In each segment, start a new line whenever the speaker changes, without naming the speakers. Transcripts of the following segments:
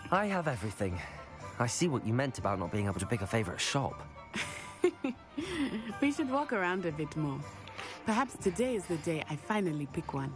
I have everything. I see what you meant about not being able to pick a favorite shop.
We should walk around a bit more. Perhaps today is the day I finally pick one.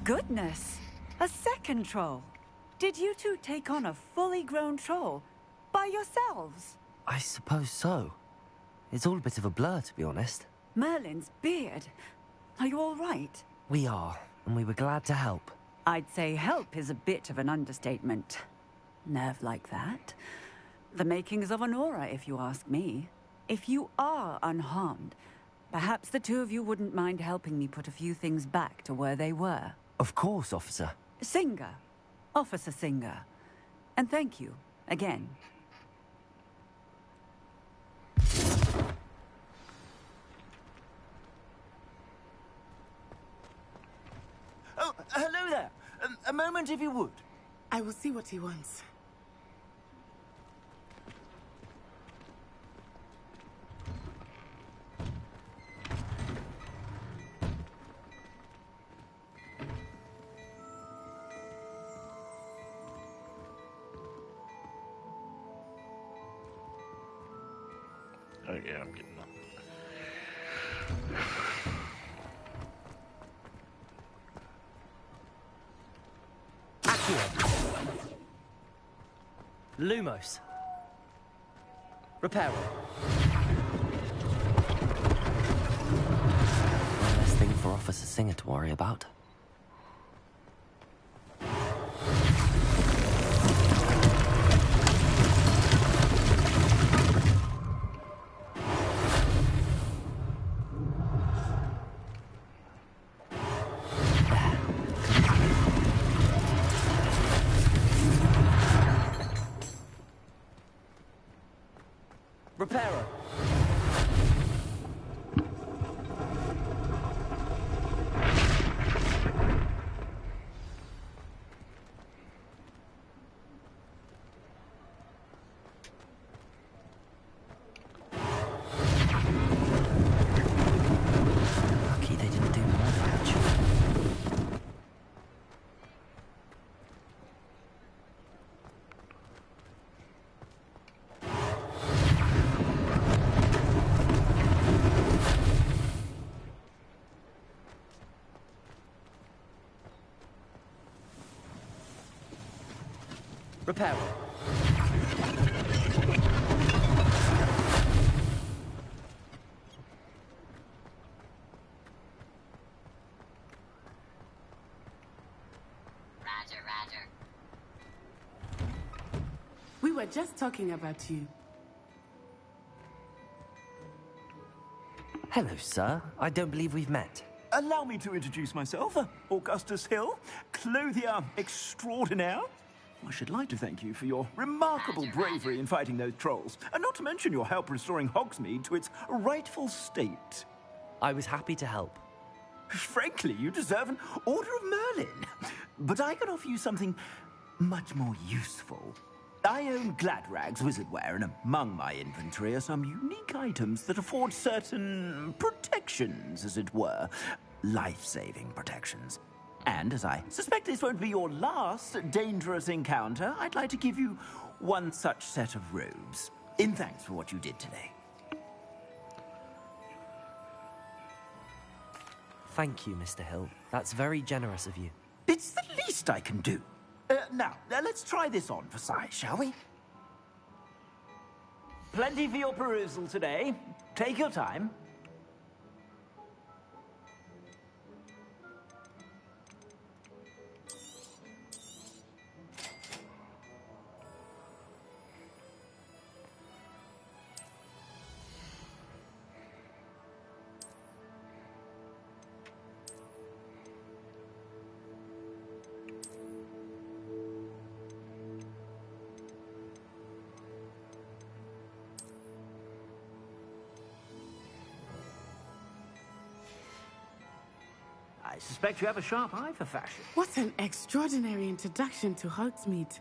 Goodness! A second troll! Did you two take on a fully grown troll? By yourselves?
I suppose so. It's all a bit of a blur, to be honest.
Merlin's beard. Are you all right?
We are, and we were glad to help.
I'd say help is a bit of an understatement. Nerve like that. The makings of an aura, if you ask me. If you are unharmed, perhaps the two of you wouldn't mind helping me put a few things back to where they were.
Of course, officer.
Singer. Officer Singer. And thank you, again.
Oh, hello there. A moment if you would.
I will see what he wants.
Oh yeah, I'm getting that.
Lumos. Reparo. One less thing for Officer Singer to worry about. Reparo. Lucky they didn't do more damage. Repairing.
We were just talking about you.
Hello, sir. I don't believe we've met.
Allow me to introduce myself, Augustus Hill, clothier extraordinaire. I should like to thank you for your remarkable bravery in fighting those trolls, and not to mention your help restoring Hogsmeade to its rightful state.
I was happy to help.
Frankly, you deserve an Order of Merlin. But I can offer you something much more useful. I own Gladrag's wizardware, and among my inventory are some unique items that afford certain protections, as it were. Life-saving protections. And as I suspect this won't be your last dangerous encounter, I'd like to give you one such set of robes, in thanks for what you did today.
Thank you, Mr. Hill. That's very generous of you.
It's the least I can do. Now, let's try this on for size, shall we? Plenty for your perusal today. Take your time. I suspect you have a sharp eye for fashion.
What an extraordinary introduction to Hogsmeade.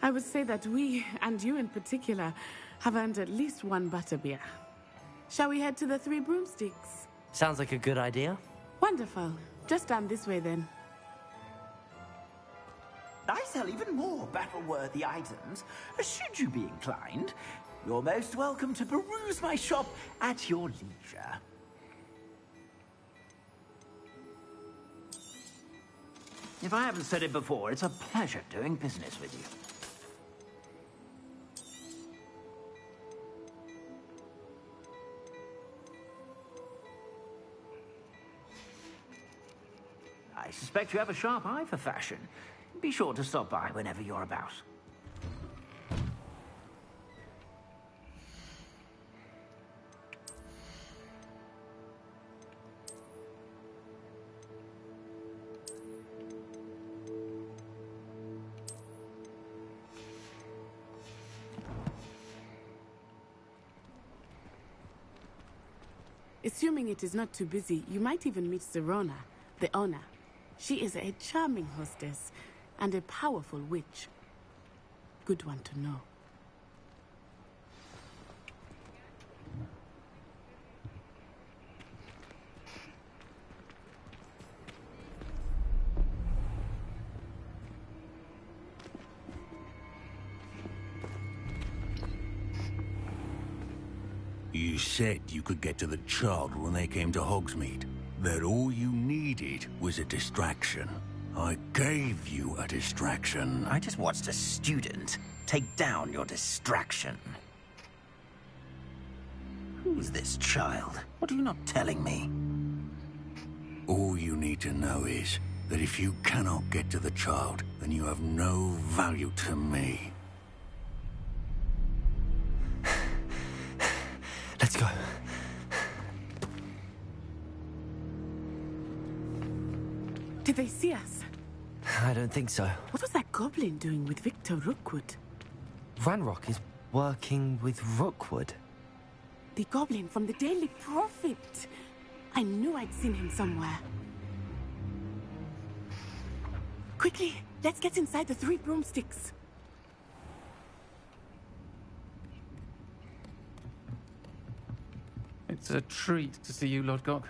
I would say that we, and you in particular, have earned at least one butterbeer. Shall we head to the Three Broomsticks?
Sounds like a good idea.
Wonderful. Just down this way then.
I sell even more battle-worthy items. Should you be inclined, you're most welcome to peruse my shop at your leisure. If I haven't said it before, it's a pleasure doing business with you. I suspect you have a sharp eye for fashion. Be sure to stop by whenever you're about.
Assuming it is not too busy, you might even meet Serona, the owner. She is a charming hostess and a powerful witch. Good one to know.
You said you could get to the child when they came to Hogsmeade. That all you needed was a distraction. I gave you a distraction.
I just watched a student take down your distraction. Who's this child? What are you not telling me?
All you need to know is that if you cannot get to the child, then you have no value to me.
Let's go.
Did they see us?
I don't think so.
What was that goblin doing with Victor Rookwood?
Ranrock is working with Rookwood.
The goblin from the Daily Prophet. I knew I'd seen him somewhere. Quickly, let's get inside the Three Broomsticks.
It's a treat to see you, Lord Gok.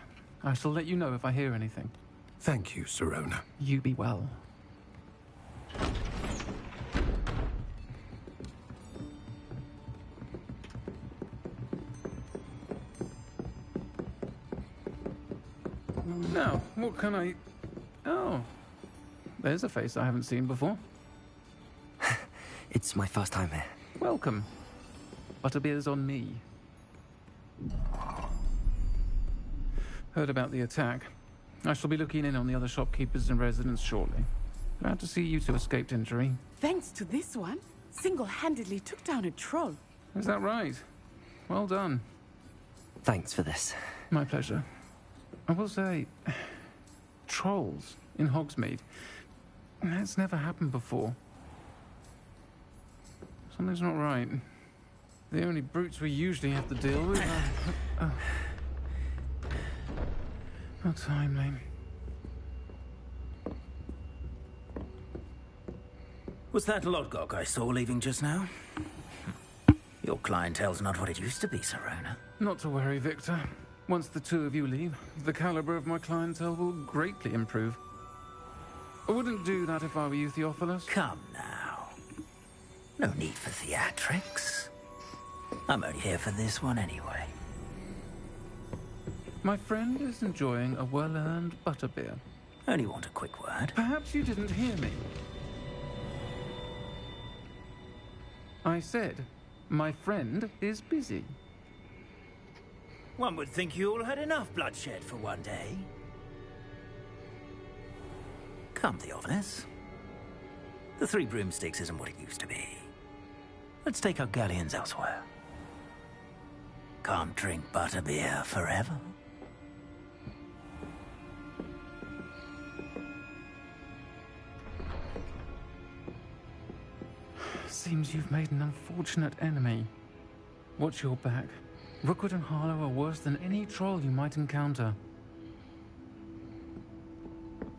I shall let you know if I hear anything.
Thank you, Serona.
You be well. Now, what can I... Oh, there's a face I haven't seen before.
It's my first time here.
Welcome. Butterbeer's on me. Heard about the attack. I shall be looking in on the other shopkeepers and residents shortly. Glad to see you two escaped injury.
Thanks to this one, single-handedly took down a troll.
Is that right? Well done.
Thanks for this.
My pleasure. I will say, trolls in Hogsmeade. That's never happened before. Something's not right. The only brutes we usually have to deal with are... How timely.
Was that Lodgok I saw leaving just now? Your clientele's not what it used to be, Serona.
Not to worry, Victor. Once the two of you leave, the caliber of my clientele will greatly improve. I wouldn't do that if I were you, Theophilus.
Come now. No need for theatrics. I'm only here for this one anyway.
My friend is enjoying a well-earned butterbeer.
Only want a quick word.
Perhaps you didn't hear me. I said, my friend is busy.
One would think you all had enough bloodshed for one day. Come, Theophilus. The Three Broomsticks isn't what it used to be. Let's take our galleons elsewhere. Can't drink butterbeer forever.
Seems you've made an unfortunate enemy. Watch your back. Rookwood and Harlow are worse than any troll you might encounter.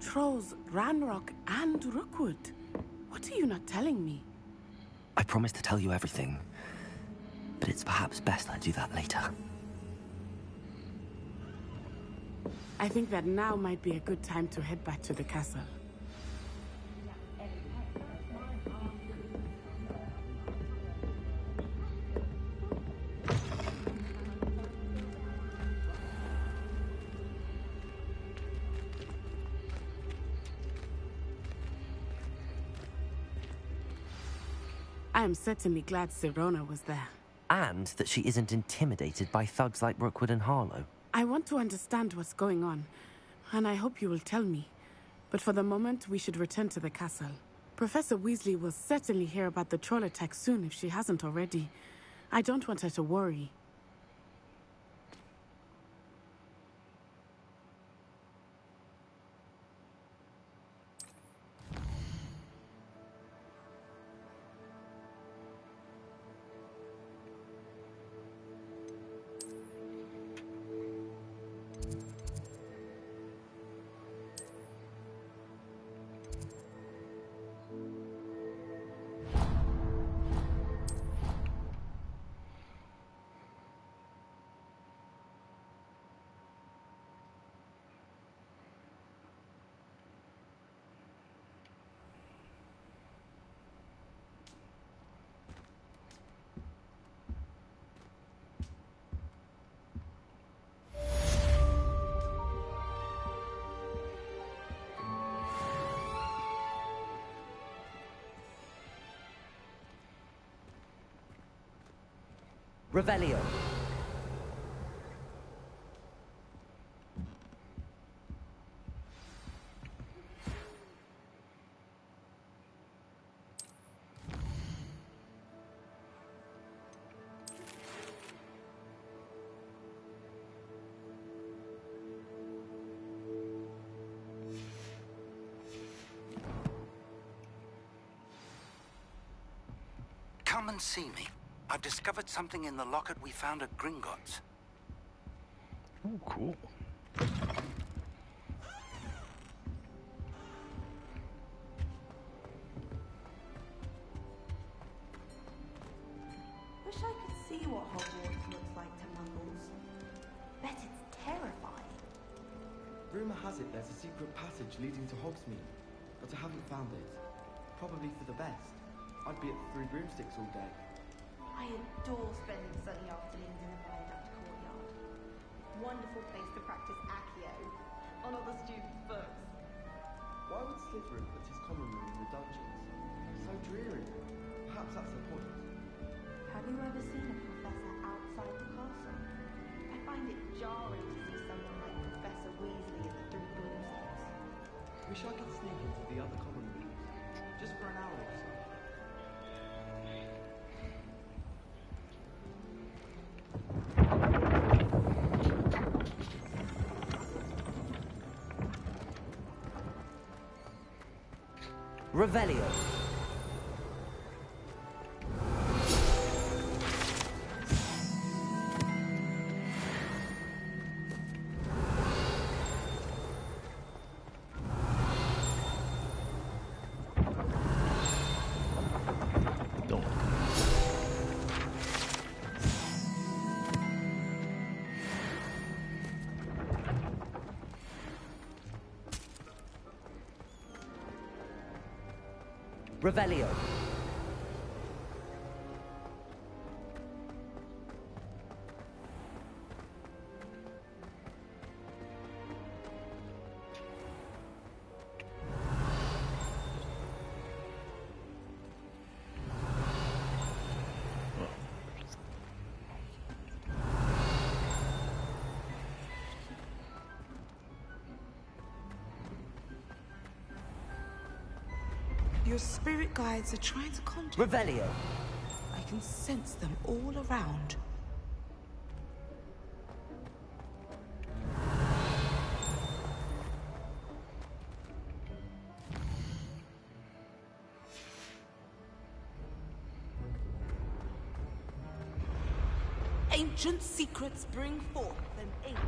Trolls, Ranrock, and Rookwood. What are you not telling me?
I promised to tell you everything, but it's perhaps best I do that later.
I think that now might be a good time to head back to the castle. I am certainly glad Serona was there.
And that she isn't intimidated by thugs like Rookwood and Harlow.
I want to understand what's going on, and I hope you will tell me. But for the moment, we should return to the castle. Professor Weasley will certainly hear about the troll attack soon if she hasn't already. I don't want her to worry.
Revelio.
Come and see me. I've discovered something in the locket we found at Gringotts.
Oh, cool.
Wish I could see what Hogwarts looks like to Muggles. Bet it's terrifying.
Rumour has it there's a secret passage leading to Hogsmeade, but I haven't found it. Probably for the best. I'd be at the Three Broomsticks all day.
I adore spending sunny afternoons in the Viaduct courtyard. Wonderful place to practice Accio on other students' books.
Why would Slytherin put his common room in the dungeons? So dreary. Perhaps Perhaps that's the point.
Have you ever seen a professor outside the castle? I find it jarring to see someone like Professor Weasley in the Three Dwarfs.
Wish I could sneak into the other common rooms. Just for an hour or so.
Revelio. Revelio.
Your spirit guides are trying to contact
Revelio.
I can sense them all around. Ancient secrets bring forth an ancient...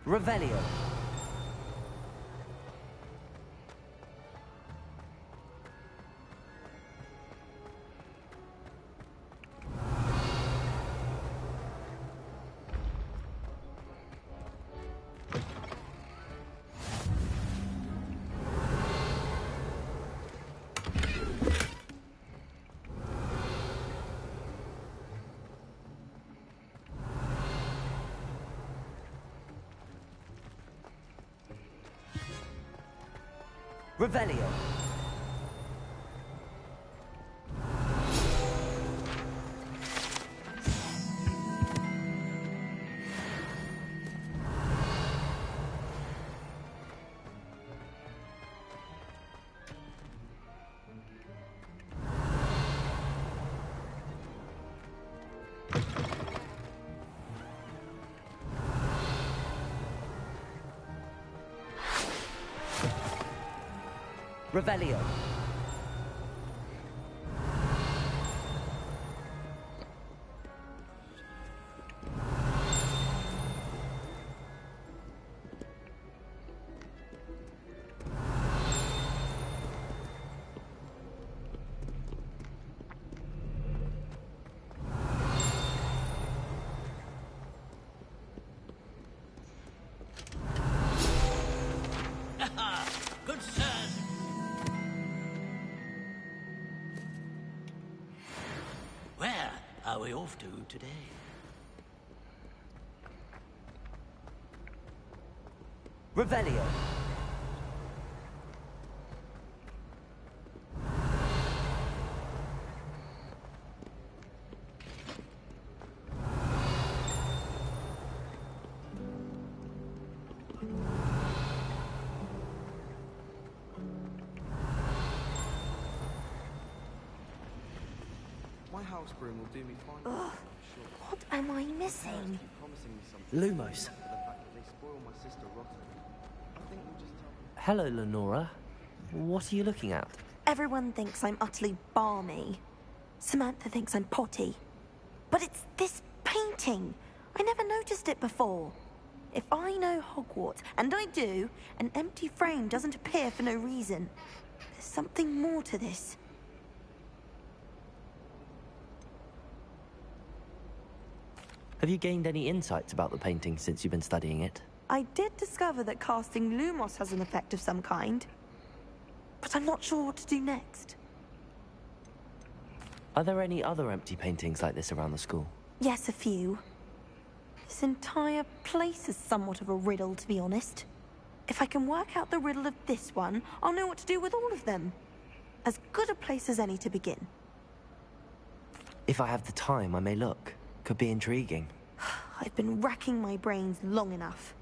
Revelio. Revelio. Revelio.
Good sirs. Where are we off to today?
Revelio.
My house broom will do me fine.
Ugh.
Sure.
What am I
My
missing?
parents keep promising me something.
Lumos.
For the fact that they spoil my sister rotten. I think we'll just tell them.
Hello, Lenora. What are you looking at?
Everyone thinks I'm utterly balmy. Samantha thinks I'm potty. But it's this painting. I never noticed it before. If I know Hogwarts, and I do, an empty frame doesn't appear for no reason. There's something more to this.
Have you gained any insights about the painting since you've been studying it?
I did discover that casting Lumos has an effect of some kind. But I'm not sure what to do next.
Are there any other empty paintings like this around the school?
Yes, a few. This entire place is somewhat of a riddle, to be honest. If I can work out the riddle of this one, I'll know what to do with all of them. As good a place as any to begin.
If I have the time, I may look. Could be intriguing.
I've been racking my brains long enough.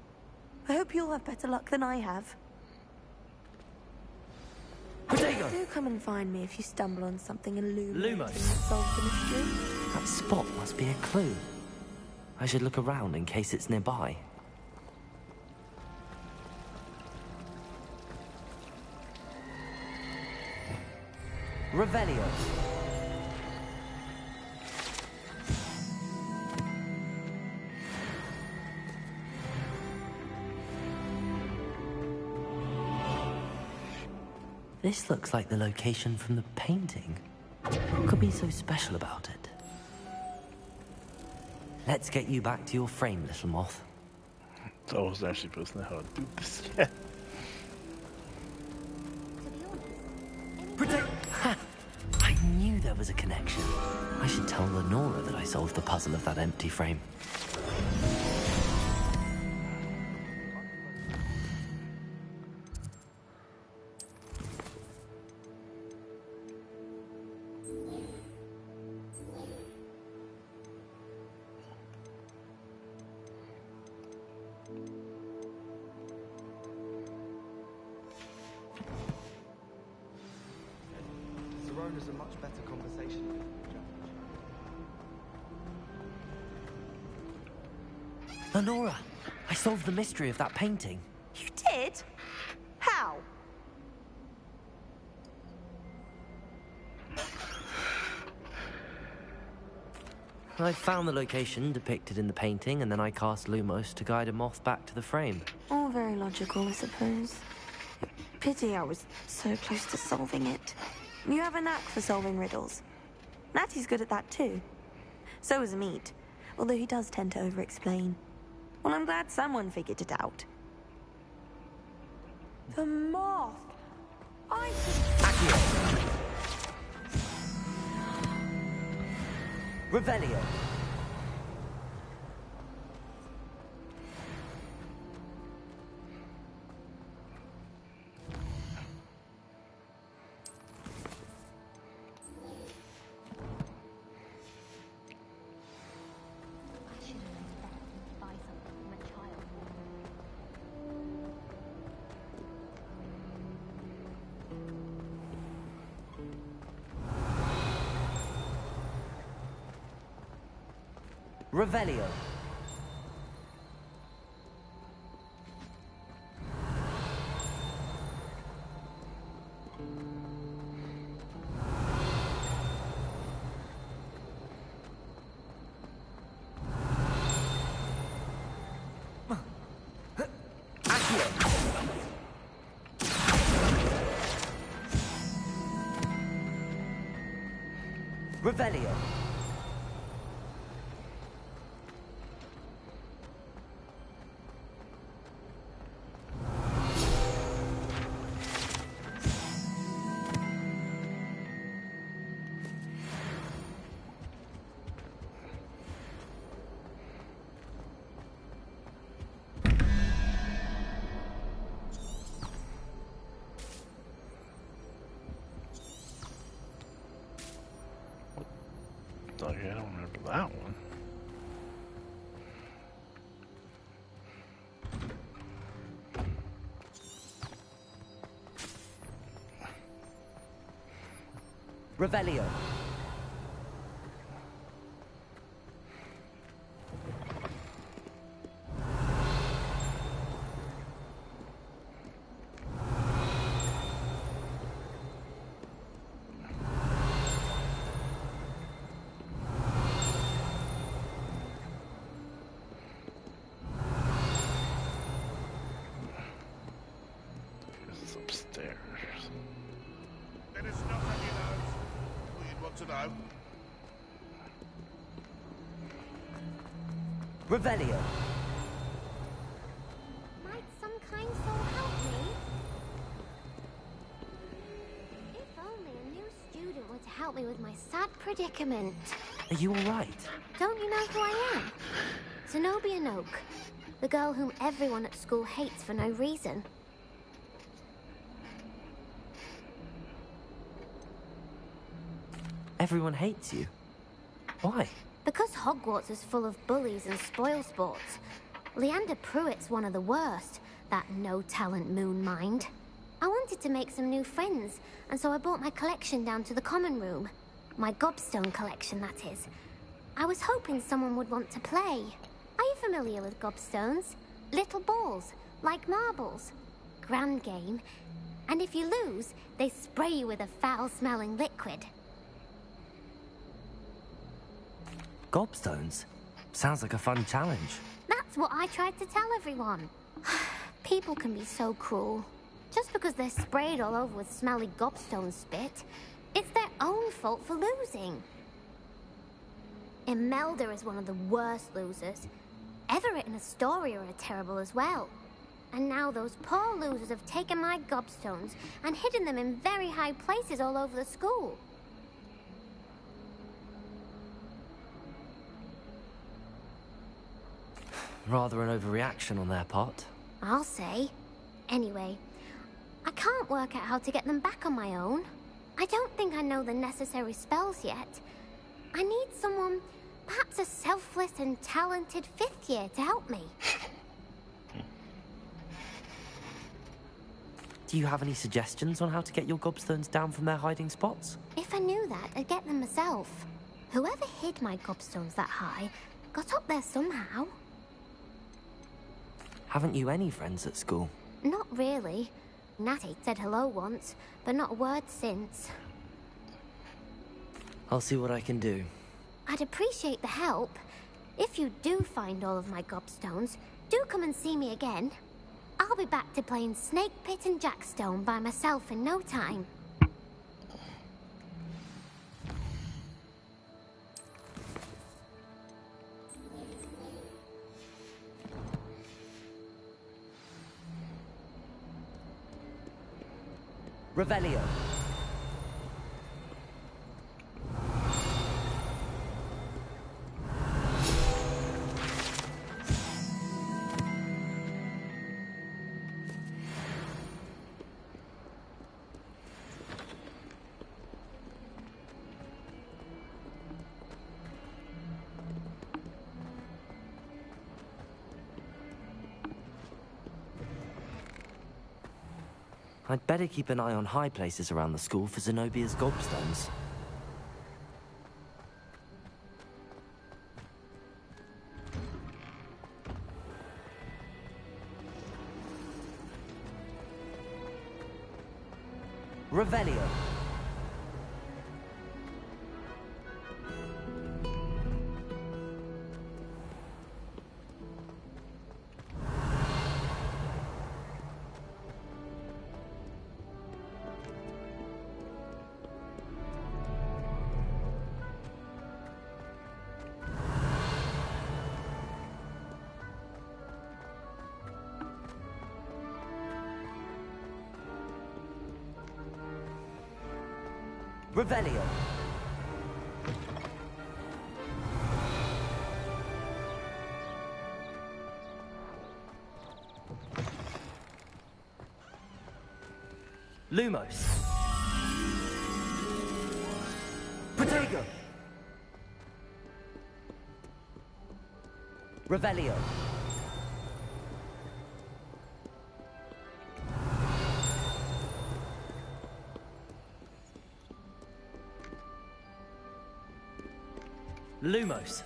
I hope you'll have better luck than I have.
Potato!
Do come and find me if you stumble on something illuminating that
Lumos.
solves the mystery.
That spot must be a clue. I should look around in case it's nearby. Revelio. This looks like the location from the painting. What could be so special about it? Let's get you back to your frame, little moth.
I wasn't actually supposed to know how to do this yet.
I knew there was a connection. I should tell Lenora that I solved the puzzle of that empty frame.
Sirona's a much better conversation.
Lenora, I solved the mystery of that painting.
You did? How?
I found the location depicted in the painting, and then I cast Lumos to guide a moth back to the frame.
All very logical, I suppose. Pity I was so close to solving it. You have a knack for solving riddles. Natty's good at that too. So is Meat, although he does tend to over-explain. Well, I'm glad someone figured it out. The moth! I should...
Revelio. Revelio. Revelio.
Oh yeah, I don't remember that one.
Revelio.
This is upstairs.
Let us know how you know. We'd want to know.
Revelio.
Might some kind soul help me? If only a new student were to help me with my sad predicament.
Are you all right?
Don't you know who I am? Zenobia Noak, the girl whom everyone at school hates for no reason.
Everyone hates you. Why?
Because Hogwarts is full of bullies and spoilsports. Leander Pruitt's one of the worst, that no-talent moon mind. I wanted to make some new friends, and so I brought my collection down to the common room. My gobstone collection, that is. I was hoping someone would want to play. Are you familiar with gobstones? Little balls, like marbles. Grand game. And if you lose, they spray you with a foul-smelling liquid.
Gobstones? Sounds like a fun challenge.
That's what I tried to tell everyone. People can be so cruel. Just because they're sprayed all over with smelly gobstone spit, it's their own fault for losing. Imelda is one of the worst losers. Everett and Astoria are terrible as well. And now those poor losers have taken my gobstones and hidden them in very high places all over the school.
Rather an overreaction on their part.
I'll say. Anyway, I can't work out how to get them back on my own. I don't think I know the necessary spells yet. I need someone, perhaps a selfless and talented fifth year to help me.
Do you have any suggestions on how to get your gobstones down from their hiding spots?
If I knew that, I'd get them myself. Whoever hid my gobstones that high got up there somehow.
Haven't you any friends at school?
Not really. Natty said hello once, but not a word since.
I'll see what I can do.
I'd appreciate the help. If you do find all of my gobstones, do come and see me again. I'll be back to playing Snake Pit and Jackstone by myself in no time.
Revelio. I'd better keep an eye on high places around the school for Zenobia's gobstones. Revelio. Revelio. Lumos. Protego. Revelio. Lumos.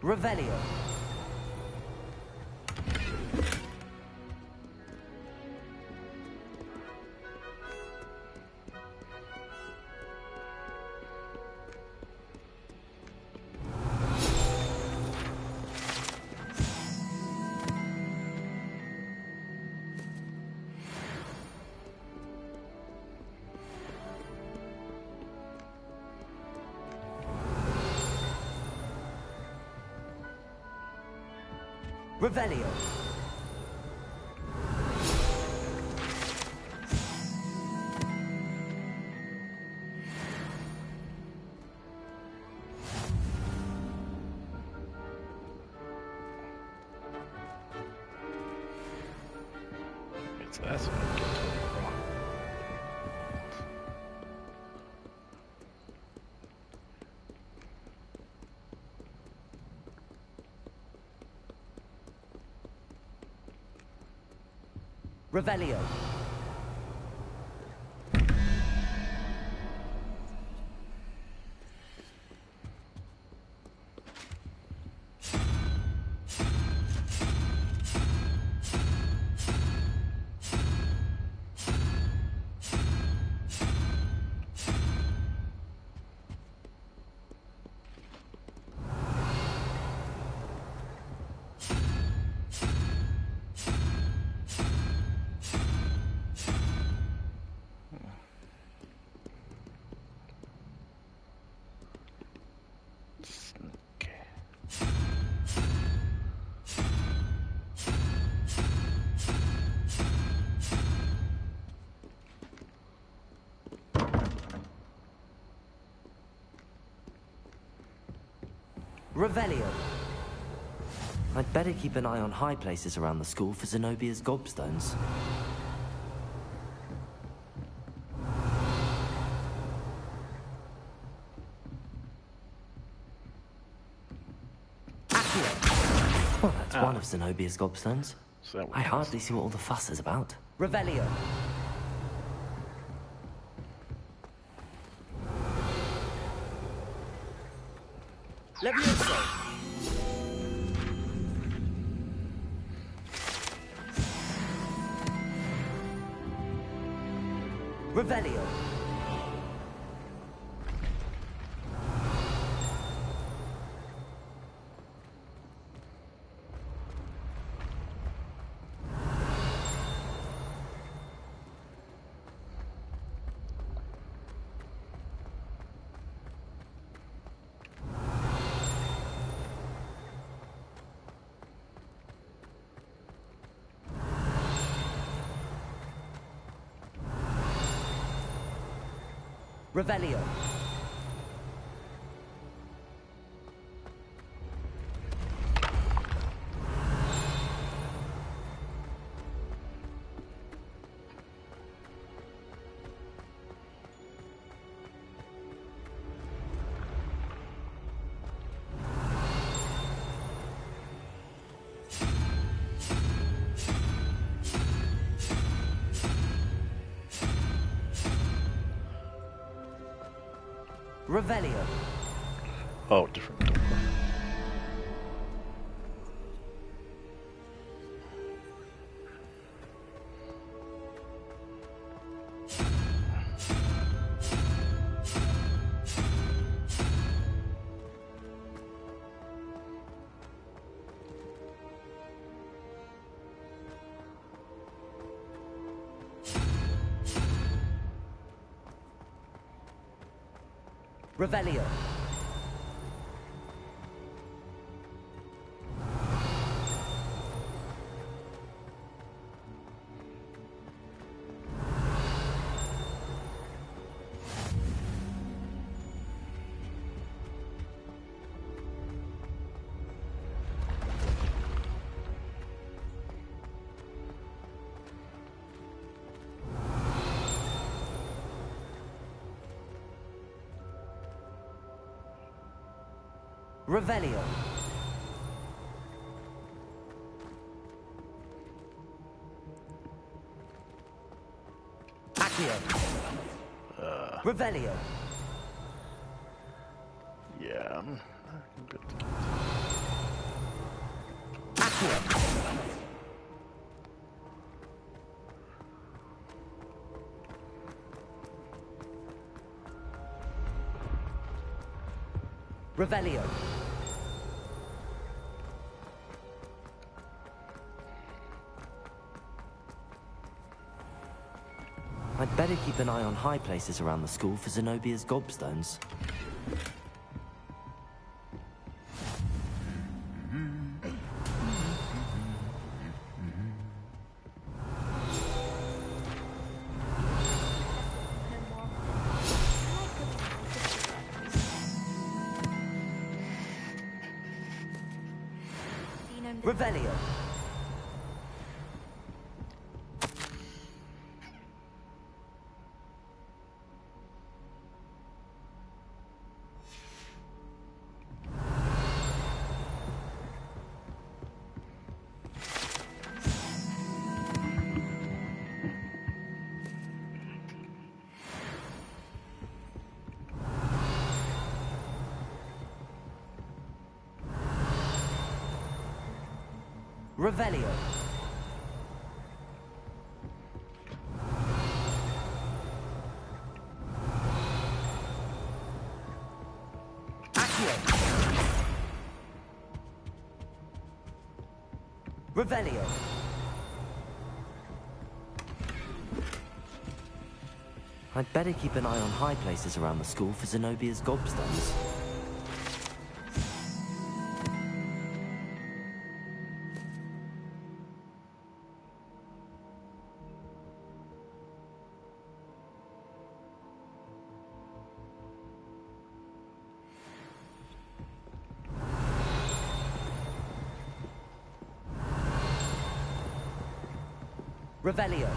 Revelio. Revelio.
That's what I get.
Revelio. Revelio. I'd better keep an eye on high places around the school for Zenobia's gobstones. Accio. Well, that's one of Zenobia's gobstones. I hardly see what all the fuss is about. Revelio. Levioso. Revelio. Revelio. Revelio.
Oh, different door.
Revelio. Revelio. Accio. Revelio.
Yeah, I'm good.
Accio. Revelio. I'd better keep an eye on high places around the school for Zenobia's gobstones. Revelio. Revelio. Accio. Revelio. I'd better keep an eye on high places around the school for Zenobia's gobstones. Revelio.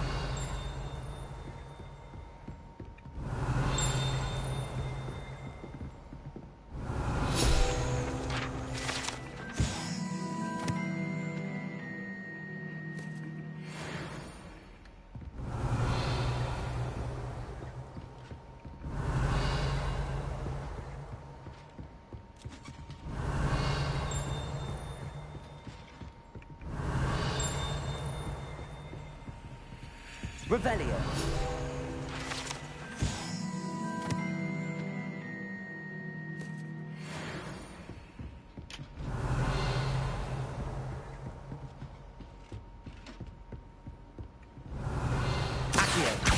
Revelio. Accio.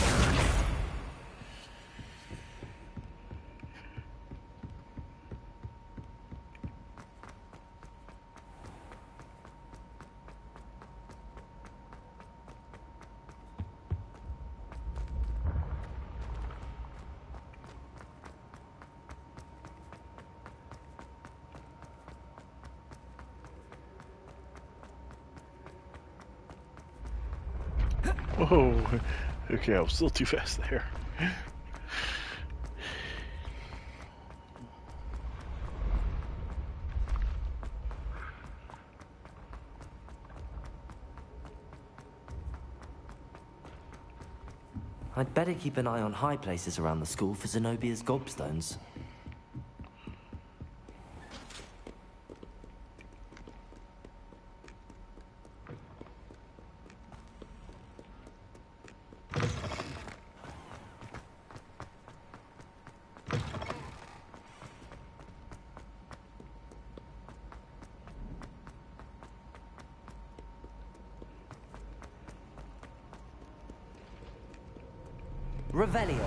Whoa. Okay, I was still too fast there.
I'd better keep an eye on high places around the school for Zenobia's gobstones. Revelio.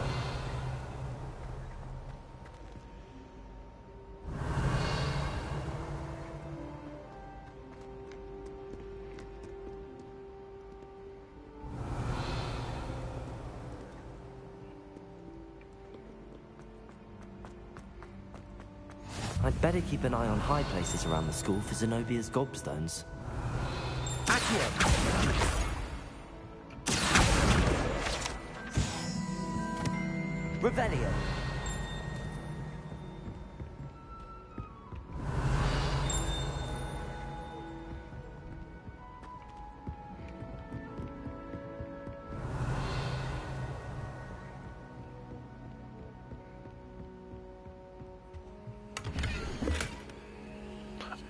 I'd better keep an eye on high places around the school for Zenobia's gobstones. Accio. Revelio.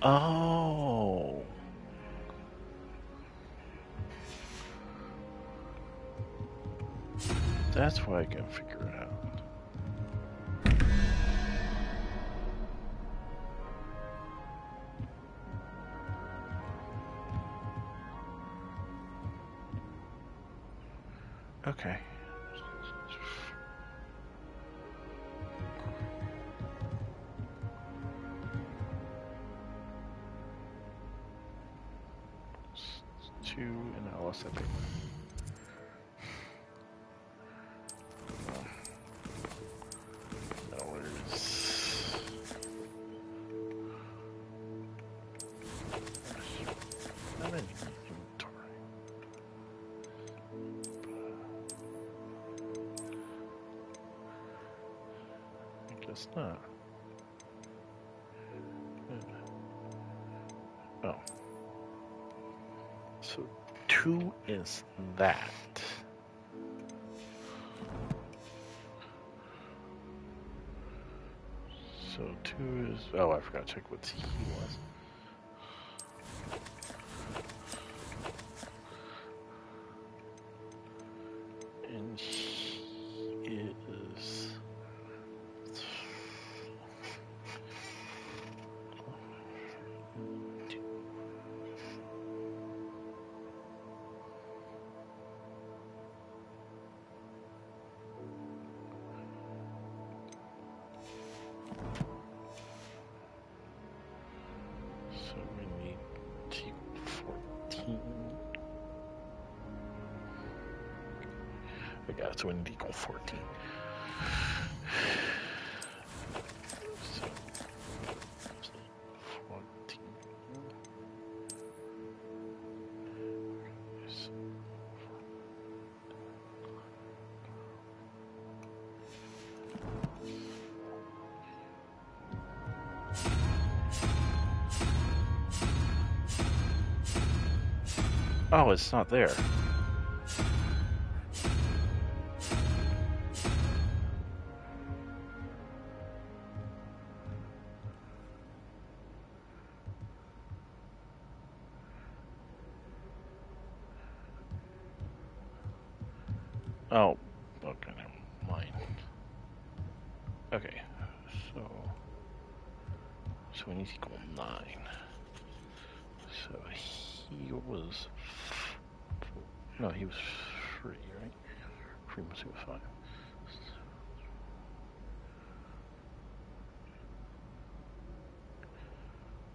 Oh. That's why I can figure it out. Okay. It's 2 and Alice, I think. No, it is. Guess not. Oh. So 2 is that. So 2 is... Oh, I forgot to check what he was. And he is... So we need to 14. I got it, so we need to equal 14. So 14. So oh, it's not there. Oh, okay, never mind. Okay, so we need to equal 9. So he was... No, he was 3, right? 3 must equal 5.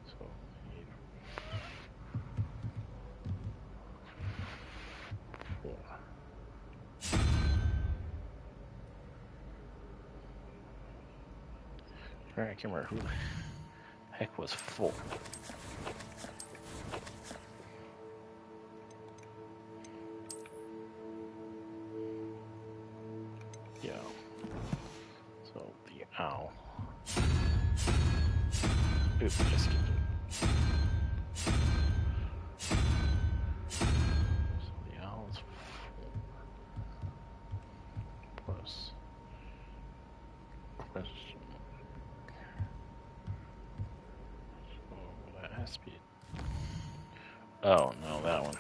So we need 4. Alright, I can't remember who the heck was 4. Yeah. So the owl. Oops, I skipped it. So the owl is 4 plus question. So that has to be. Oh no, that one.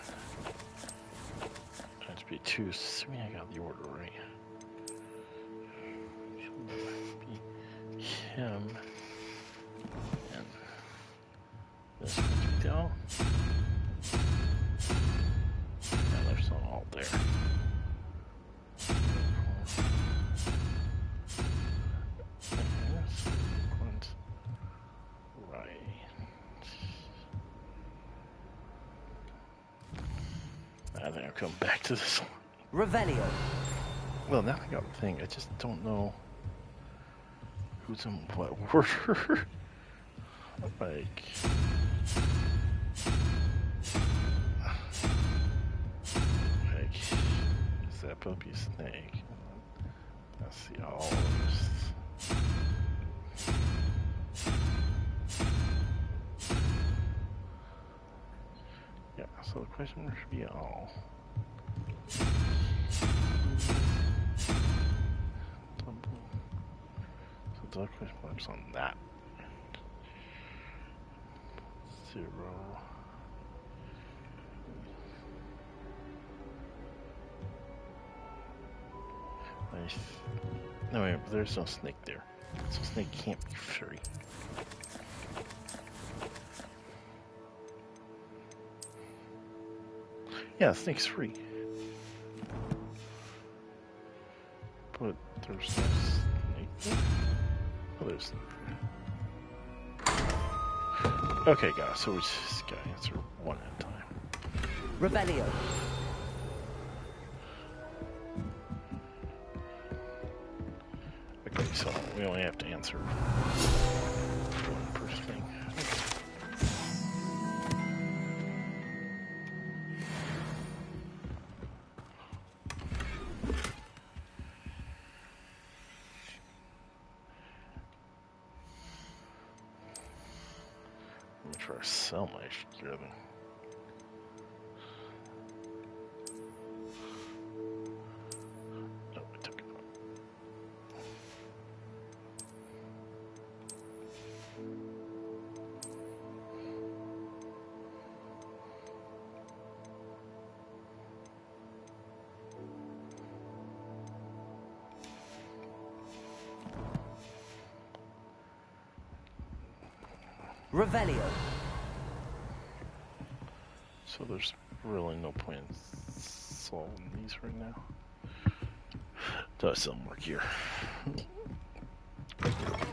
It has to be 2. Assuming I got the order right. Be him and this one down. Yeah, there's not all there. Right. I think I'll come back to this one.
Revelio.
Well, now I got the thing. I just don't know who's in what order. Like, is that Puppy Snake? Let's see all of this. Yeah, so the question should be all. So the question marks on that. 0. Nice. No, wait, there's no snake there. So snake can't be free. Yeah, snake's free. But there's no snake there. Oh, there's snake. Okay, guys, so we just gotta answer one at a time.
Revelio.
Okay, so we only have to answer one per thing. try to sell my shit. No, I took it.
Revelio.
So there's really no point in solving these right now. Do I sell more gear?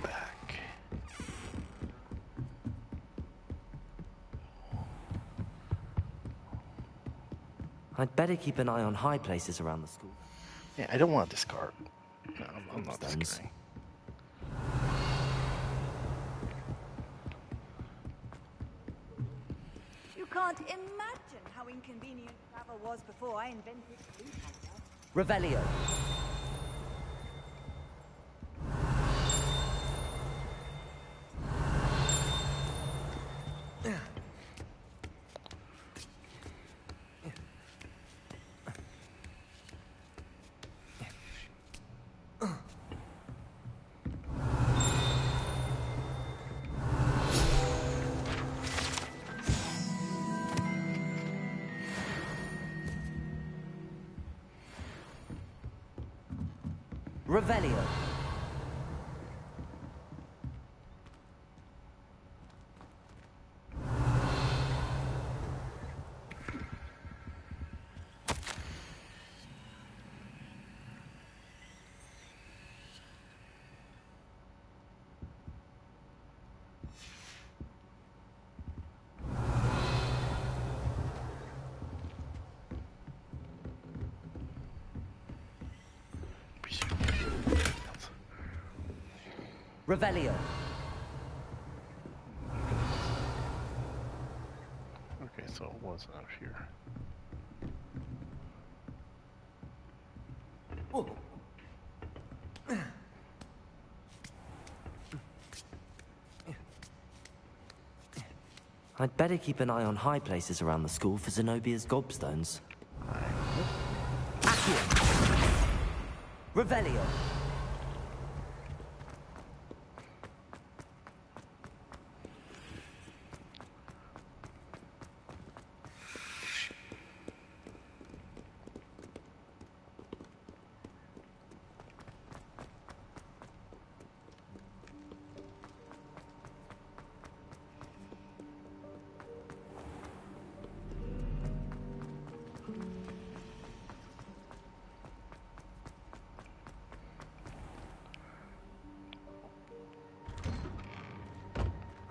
Back.
I'd better keep an eye on high places around the school.
Yeah, I don't want to discard. No, I'm not discarding.
You can't imagine how inconvenient travel was before I invented food.
Revelio. Revelio. Revelio.
Okay, so it was out here.
I'd better keep an eye on high places around the school for Zenobia's gobstones. Accio. Revelio.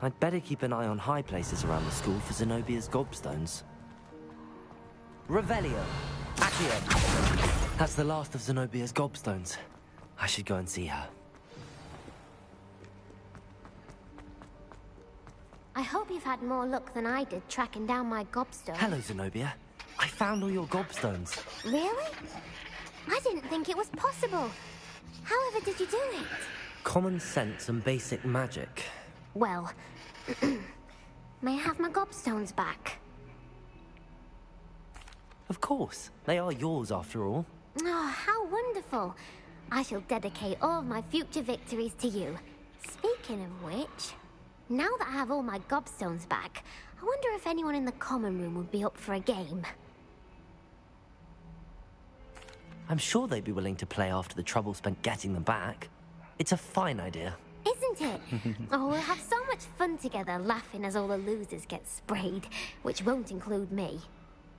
I'd better keep an eye on high places around the school for Zenobia's gobstones. Revelio. Accio. That's the last of Zenobia's gobstones. I should go and see her.
I hope you've had more luck than I did tracking down my gobstone.
Hello, Zenobia. I found all your gobstones.
Really? I didn't think it was possible. However did you do it?
Common sense and basic magic.
Well, may I have my gobstones back?
Of course. They are yours, after all.
Oh, how wonderful. I shall dedicate all of my future victories to you. Speaking of which, now that I have all my gobstones back, I wonder if anyone in the common room would be up for a game.
I'm sure they'd be willing to play after the trouble spent getting them back. It's a fine idea.
Isn't it? Oh, we'll have so much fun together, laughing as all the losers get sprayed, which won't include me.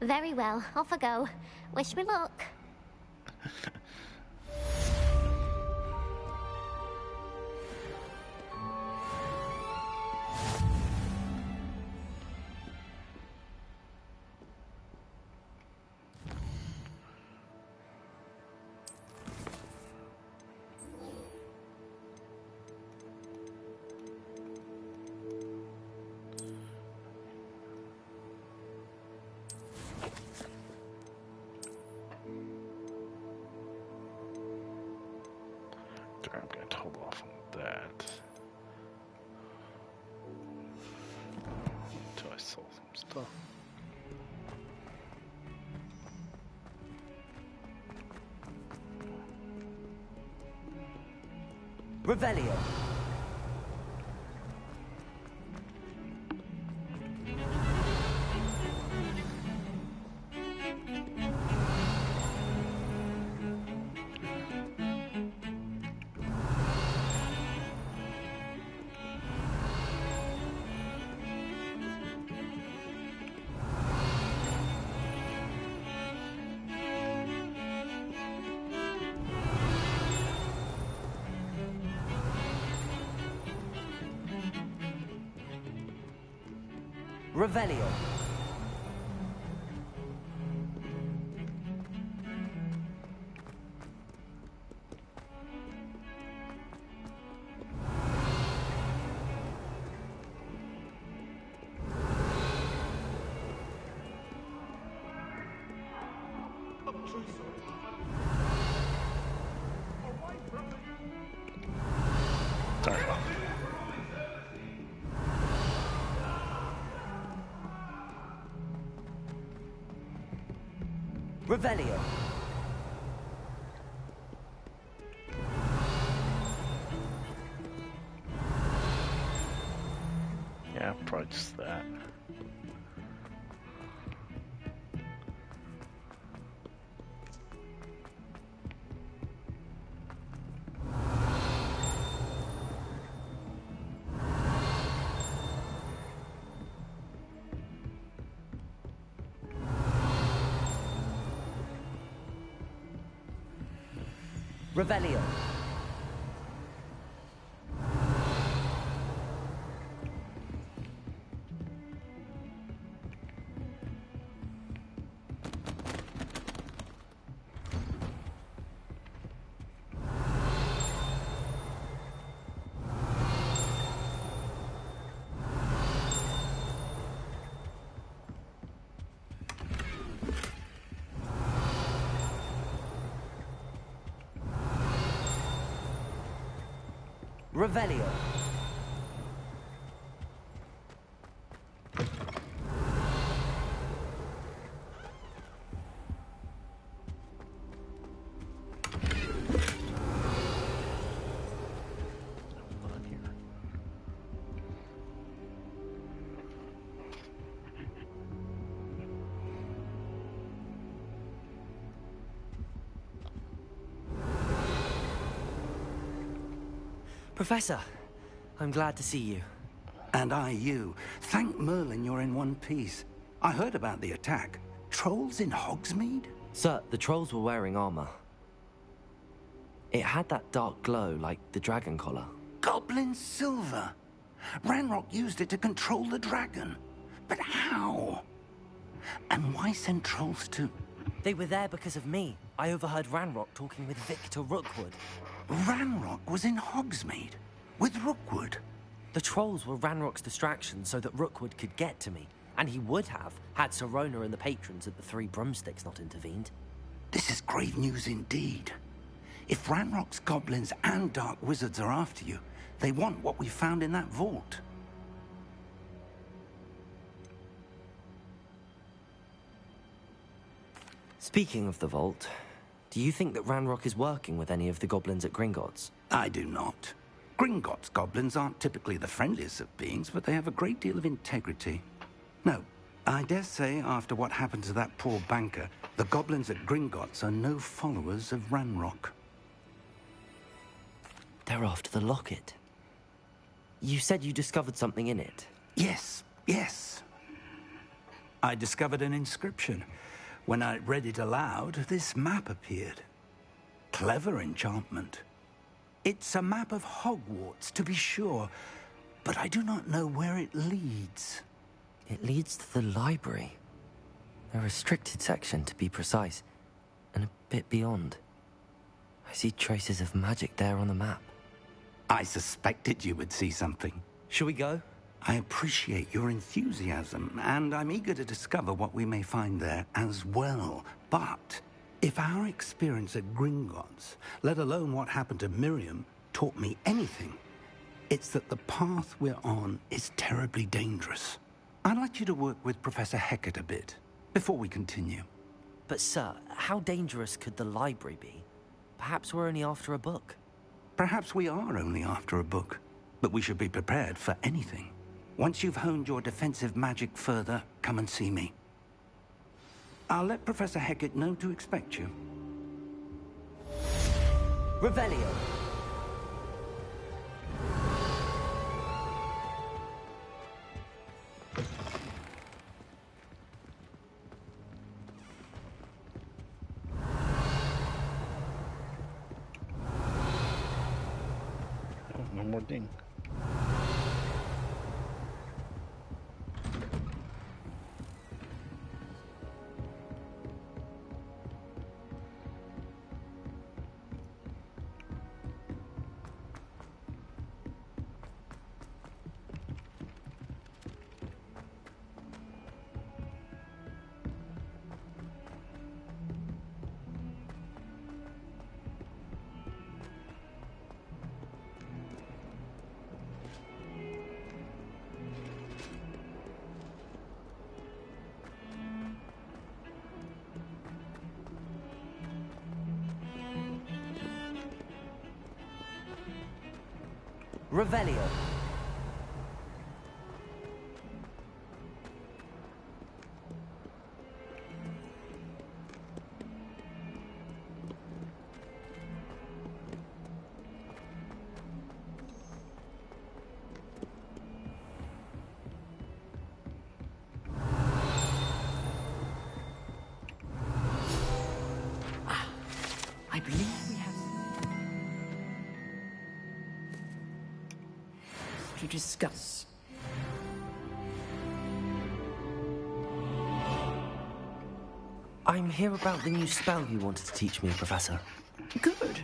Very well, off I go. Wish me luck.
I'm going to hold off on that. until I saw some stuff.
Revelio. Revelio.
Sorry.
Revelio.
Yeah, probably just that.
Revelio. Revelio. Professor, I'm glad to see you.
And I you. Thank Merlin you're in one piece. I heard about the attack. Trolls in Hogsmeade?
Sir, the trolls were wearing armor. It had that dark glow like the dragon collar.
Goblin silver. Ranrock used it to control the dragon. But how? And why send trolls to...
They were there because of me. I overheard Ranrock talking with Victor Rookwood.
Ranrock was in Hogsmeade? With Rookwood?
The trolls were Ranrock's distraction so that Rookwood could get to me. And he would have, had Sirona and the patrons at the Three Broomsticks not intervened.
This is grave news indeed. If Ranrock's goblins and dark wizards are after you, they want what we found in that vault.
Speaking of the vault, do you think that Ranrock is working with any of the goblins at Gringotts?
I do not. Gringotts goblins aren't typically the friendliest of beings, but they have a great deal of integrity. No, I dare say after what happened to that poor banker, the goblins at Gringotts are no followers of Ranrock.
They're after the locket. You said you discovered something in it.
Yes, yes. I discovered an inscription. When I read it aloud, this map appeared. Clever enchantment. It's a map of Hogwarts, to be sure, but I do not know where it leads.
It leads to the library. A restricted section, to be precise, and a bit beyond. I see traces of magic there on the map.
I suspected you would see something.
Shall we go?
I appreciate your enthusiasm, and I'm eager to discover what we may find there as well. But if our experience at Gringotts, let alone what happened to Miriam, taught me anything, it's that the path we're on is terribly dangerous. I'd like you to work with Professor Hecat a bit, before we continue.
But sir, how dangerous could the library be? Perhaps we're only after a book.
Perhaps we are only after a book, but we should be prepared for anything. Once you've honed your defensive magic further, come and see me. I'll let Professor Hecat know to expect you.
Revelio.
No more ding.
Revelio.
I believe we have to discuss.
I'm here about the new spell you wanted to teach me, Professor.
Good.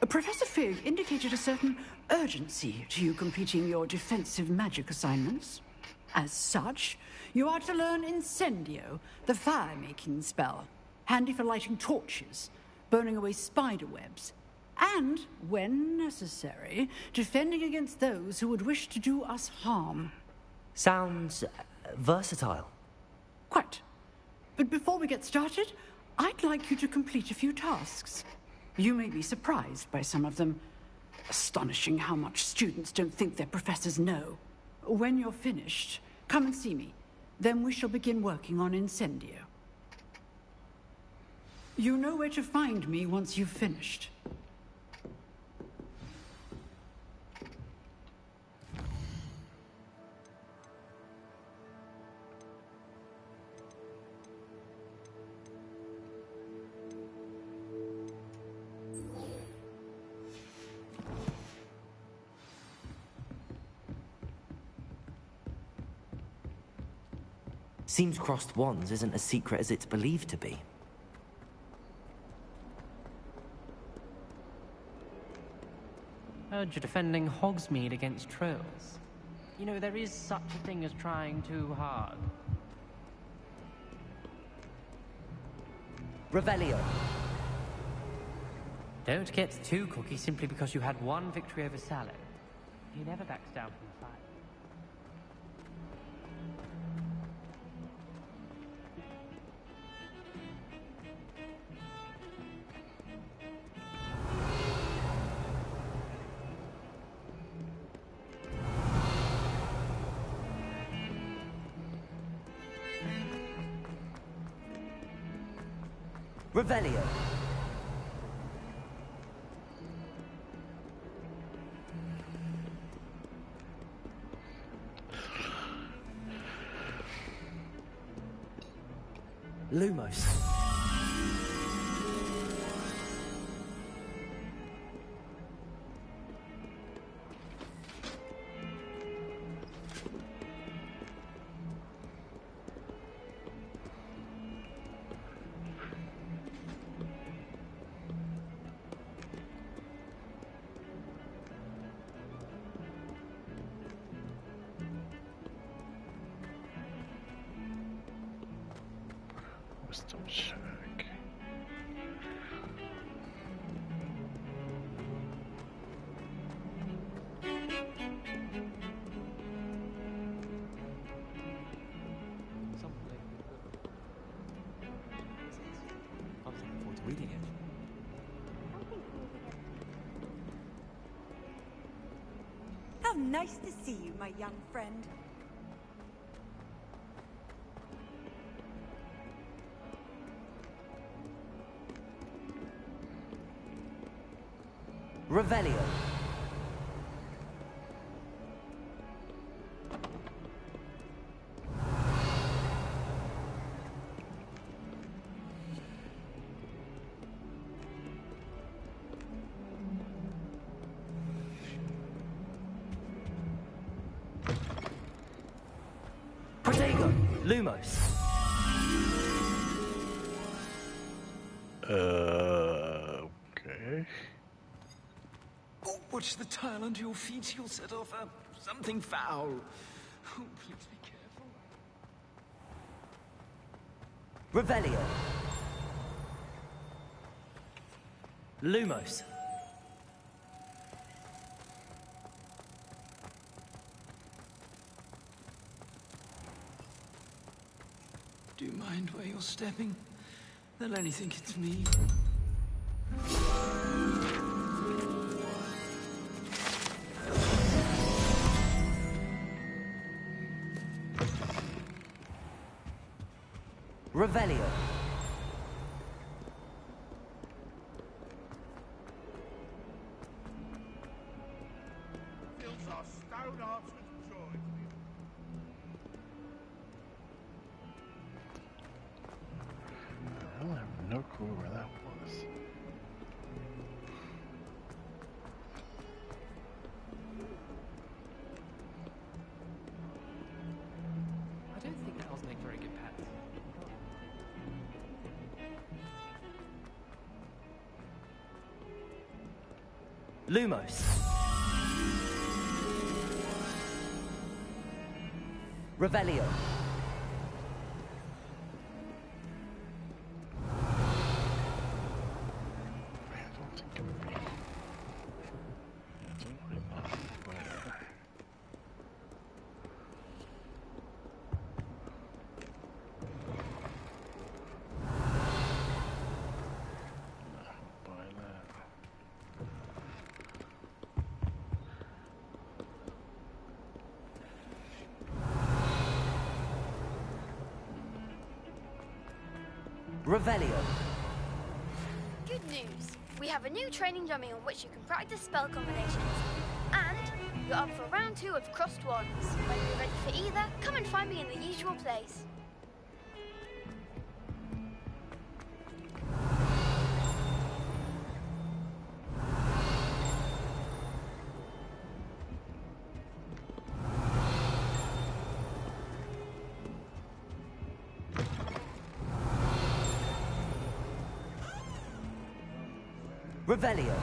Professor Fig indicated a certain urgency to you completing your defensive magic assignments. As such, you are to learn Incendio, the fire-making spell, handy for lighting torches, burning away spider webs, and, when necessary, defending against those who would wish to do us harm.
Sounds versatile.
Quite. But before we get started, I'd like you to complete a few tasks. You may be surprised by some of them. Astonishing how much students don't think their professors know. When you're finished, come and see me. Then we shall begin working on Incendio. You know where to find me once you've finished.
Seems crossed wands isn't as secret as it's believed to be.
Heard you're defending Hogsmeade against trolls. You know, there is such a thing as trying too hard.
Revelio.
Don't get too cocky simply because you had one victory over Sallow. He never backs down from the fight.
Revelio. Lumos.
Wisdom check.
nice to see you, my young friend.
Revelio. Protego. Lumos.
Okay.
Oh, watch the tile under your feet. You'll set off something foul. Oh, please be careful.
Revelio. Lumos.
Do you mind where you're stepping? They'll only think it's me.
Revelio.
Fills our stone hearts with joy.
I have no clue where that was.
I don't think owls make very good pets.
Lumos. Revelio. Revelio.
Good news. We have a new training dummy on which you can practice spell combinations. And you're up for round 2 of Crossed Wands. When you're ready for either, come and find me in the usual place.
Revelio.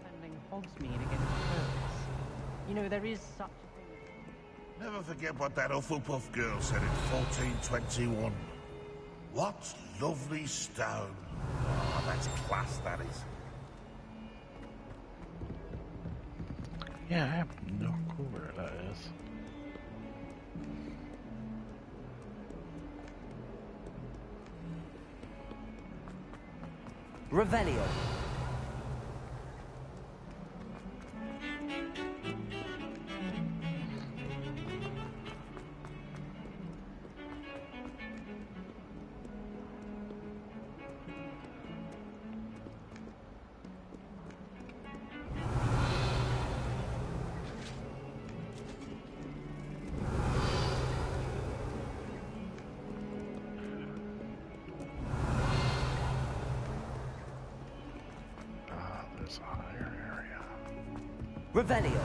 Defending Hogsmeade against Trolls. You know, there is such a thing as...
Never forget what that Hufflepuff girl said in 1421. What lovely stone. Oh, that's class, that is.
Yeah, I have no clue where that is.
Revelio.
There's a higher area.
Revelio.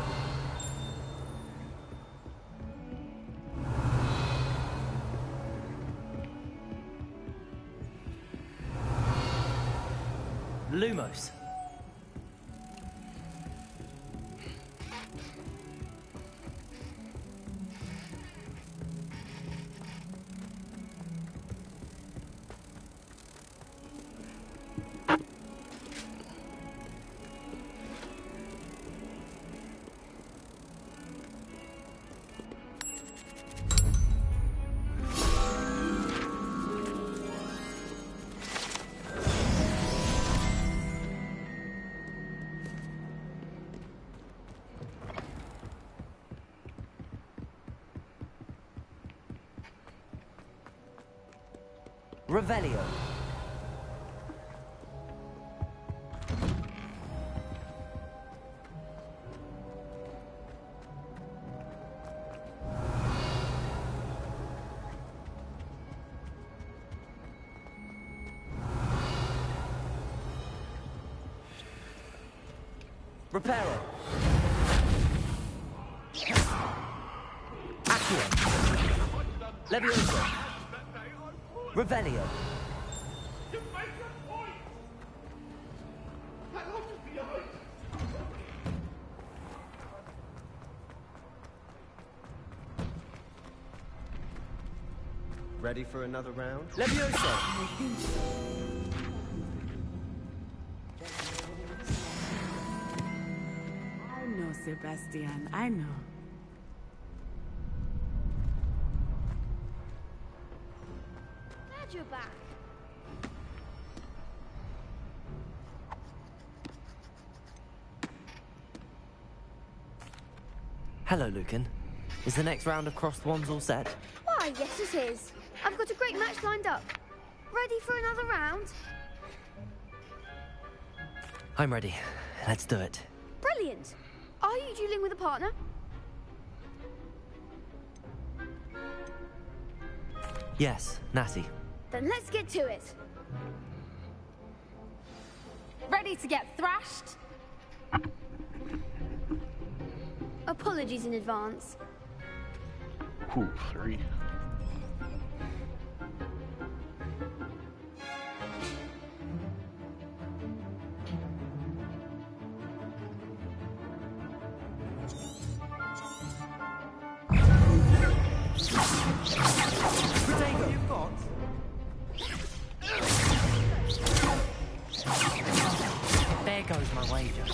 Lumos. Revelio. Reparo. Accio. Levioso. Revelio.
Ready for another round?
Levioso.
I know, Sebastian. I know.
Glad you're back.
Hello, Lucan. Is the next round of crossed wands all set?
Why, yes it is. I've got a great match lined up. Ready for another round?
I'm ready. Let's do it.
Brilliant. Are you dueling with a partner?
Yes, Natty.
Then let's get to it. Ready to get thrashed? Apologies in advance.
Ooh, 3.
You've got.
There goes my wager.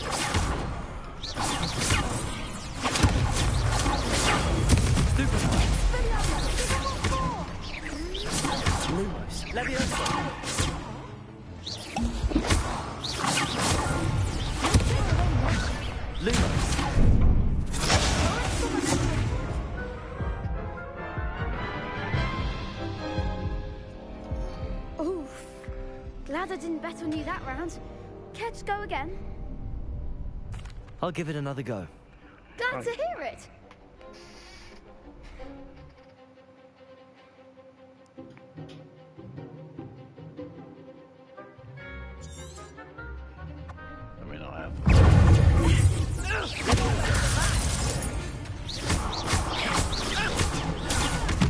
Lumos. Levioso. Lumos.
Oof. Glad I didn't bet on you that round. Care to go again?
I'll give it another go.
Glad to hear it.
I mean, I'll have.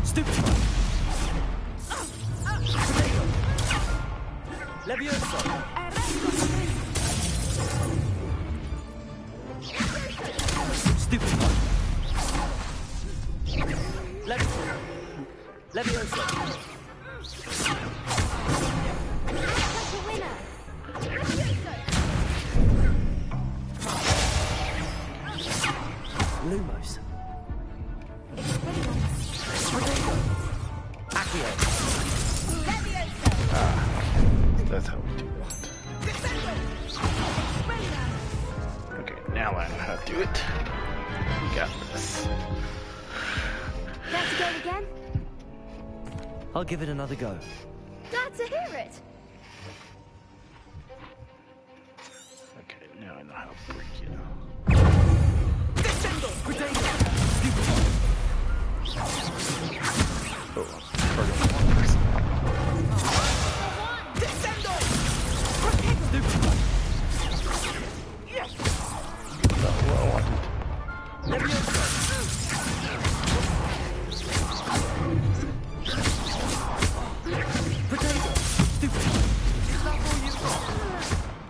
Stupid. Levioso. Stupid. Levioso. Lumos. Accio.
That's how we do that. Okay, now I know how to do it. We got this.
Glad to go again?
I'll give it another go.
Glad to hear it.
Okay, now I know how to break you. Oh,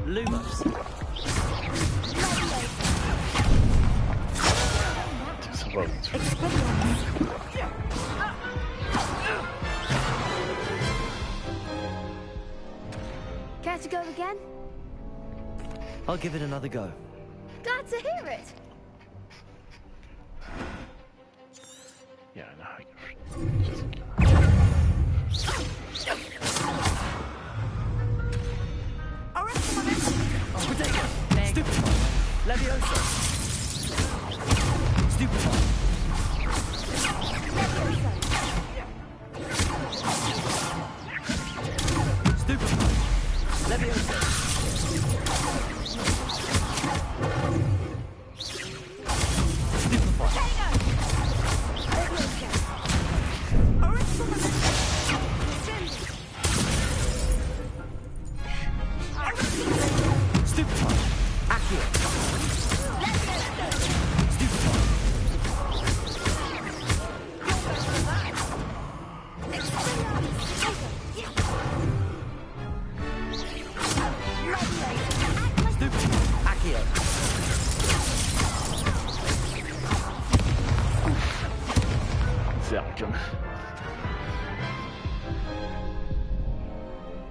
Lumos.
Care to go again?
I'll give it another go.
Glad to hear it.
Yeah, I know how you
Stupid. Levioso. Stupid.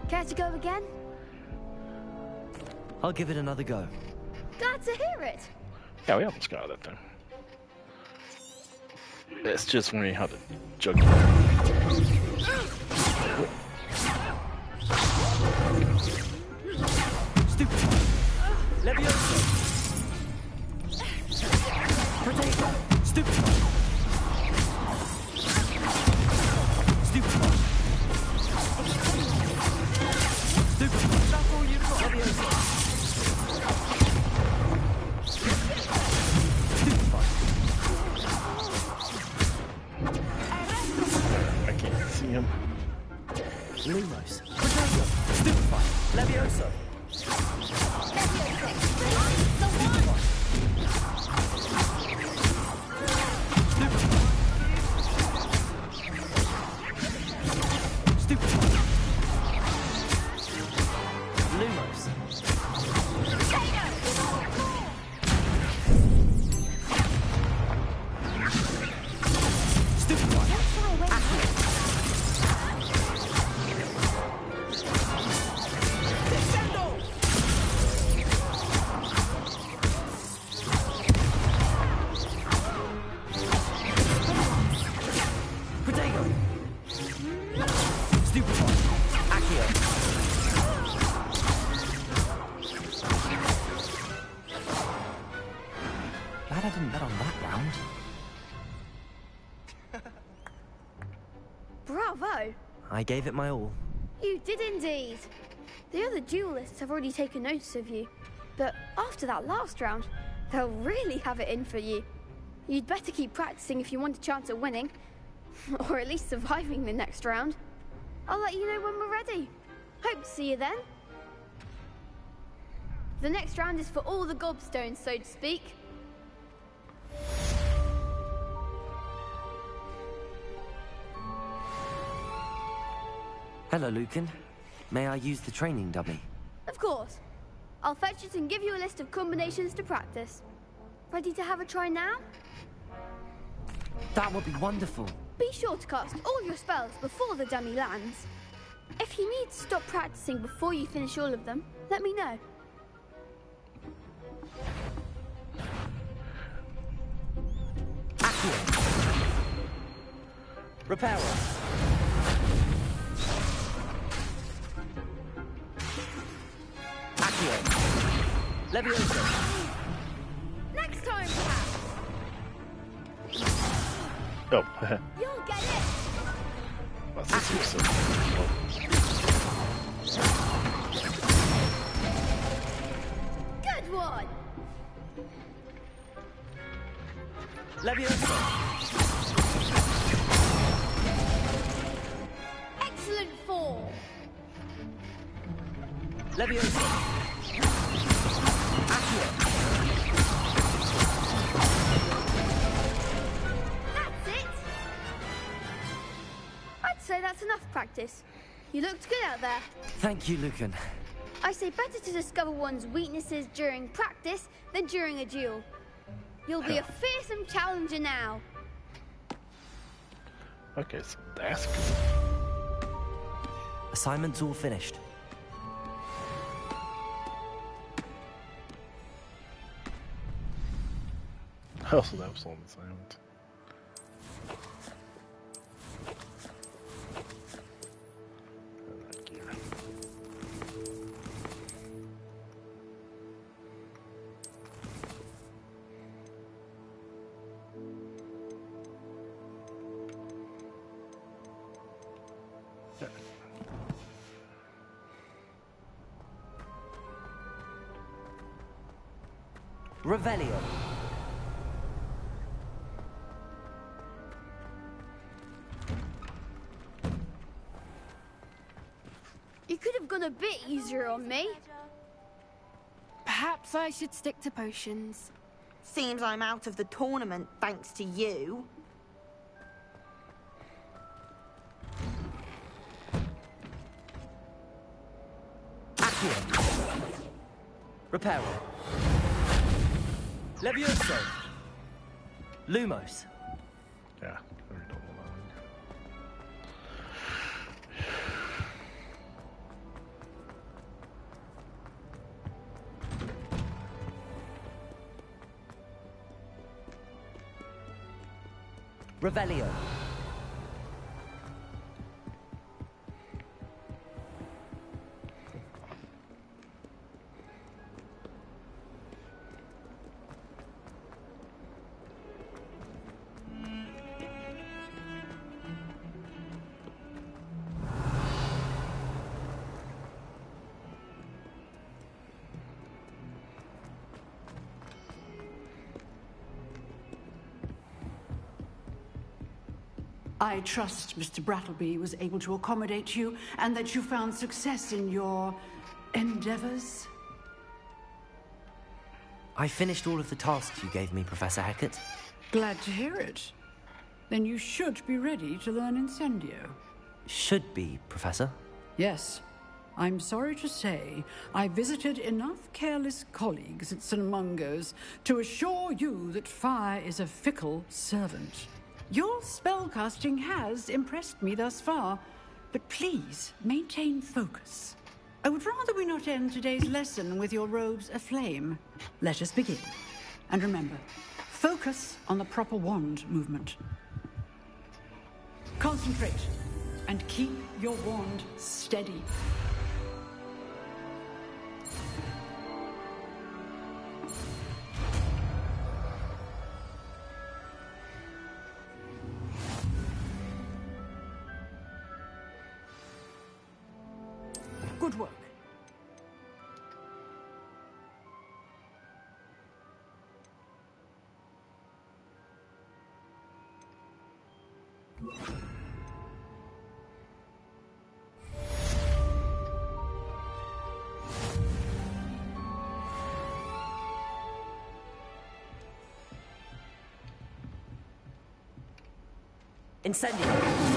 Care to go again?
I'll give it another go.
Glad to hear it.
Yeah, we almost got it then. It's just learning how to juggle.
Stupid. Levioso. Potato. Stupid. Stupid. Stupid. That's all you've got. Levioso.
I can't see him.
Lumos. Potato. Stupefy. Levioso. Glad I didn't bet on that round.
Bravo!
I gave it my all.
You did indeed. The other duelists have already taken notice of you, but after that last round, they'll really have it in for you. You'd better keep practicing if you want a chance at winning, or at least surviving the next round. I'll let you know when we're ready. Hope to see you then. The next round is for all the gobstones, so to speak.
Hello, Lucan. May I use the training dummy?
Of course. I'll fetch it and give you a list of combinations to practice. Ready to have a try now?
That would be wonderful.
Be sure to cast all your spells before the dummy lands. If you need to stop practicing before you finish all of them, let me know.
Accio. Reparo. Accio. Levioso.
Next time, perhaps.
Oh.
You'll get it.
That's useless.
Good one.
Levioso.
Excellent form.
Levioso. Accio.
That's it. I'd say that's enough practice. You looked good out there.
Thank you, Lucan.
I say better to discover one's weaknesses during practice than during a duel. You'll be a fearsome challenger now.
Okay, so that's good.
Assignment's all finished.
Oh, so that was on the assignment.
Revelio.
You could have gone a bit easier on me.
Perhaps I should stick to potions.
Seems I'm out of the tournament thanks to you.
Accio. Reparo. Levioso. Lumos.
Yeah, very double
Revelio.
I trust Mr. Brattleby was able to accommodate you and that you found success in your endeavors.
I finished all of the tasks you gave me, Professor Hecat.
Glad to hear it. Then you should be ready to learn Incendio.
Should be, Professor.
Yes. I'm sorry to say I visited enough careless colleagues at St. Mungo's to assure you that fire is a fickle servant. Your spellcasting has impressed me thus far, but please maintain focus. I would rather we not end today's lesson with your robes aflame. Let us begin. And remember, focus on the proper wand movement. Concentrate and keep your wand steady. Good work.
Incendio.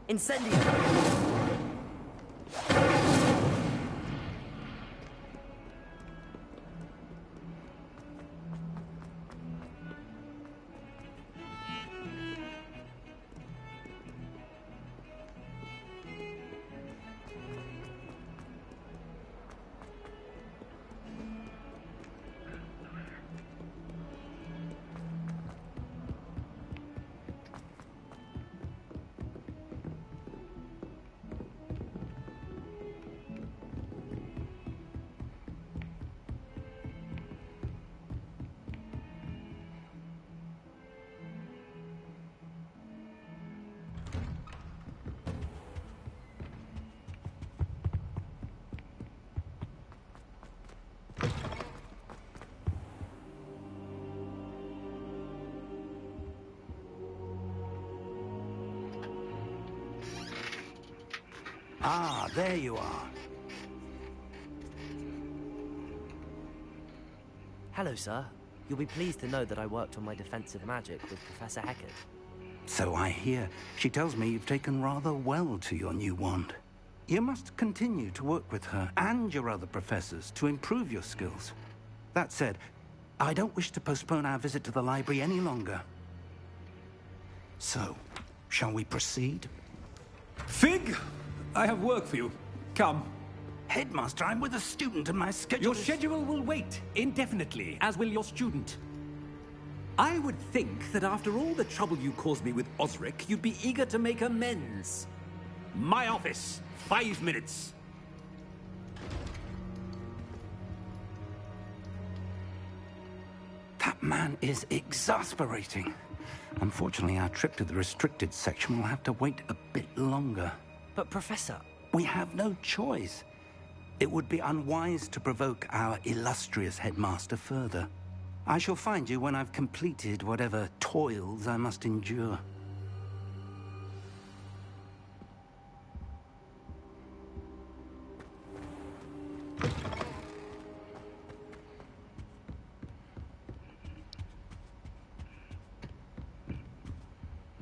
Incendio.
Ah, there you are.
Hello, sir. You'll be pleased to know that I worked on my defensive magic with Professor Hecat.
So I hear. She tells me you've taken rather well to your new wand. You must continue to work with her and your other professors to improve your skills. That said, I don't wish to postpone our visit to the library any longer. So, shall we proceed?
Fig! I have work for you. Come.
Headmaster, I'm with a student and my schedule
Your schedule will wait indefinitely, as will your student. I would think that after all the trouble you caused me with Osric, you'd be eager to make amends. My office. 5 minutes.
That man is exasperating. Unfortunately, our trip to the restricted section will have to wait a bit longer.
But, Professor...
We have no choice. It would be unwise to provoke our illustrious headmaster further. I shall find you when I've completed whatever toils I must endure.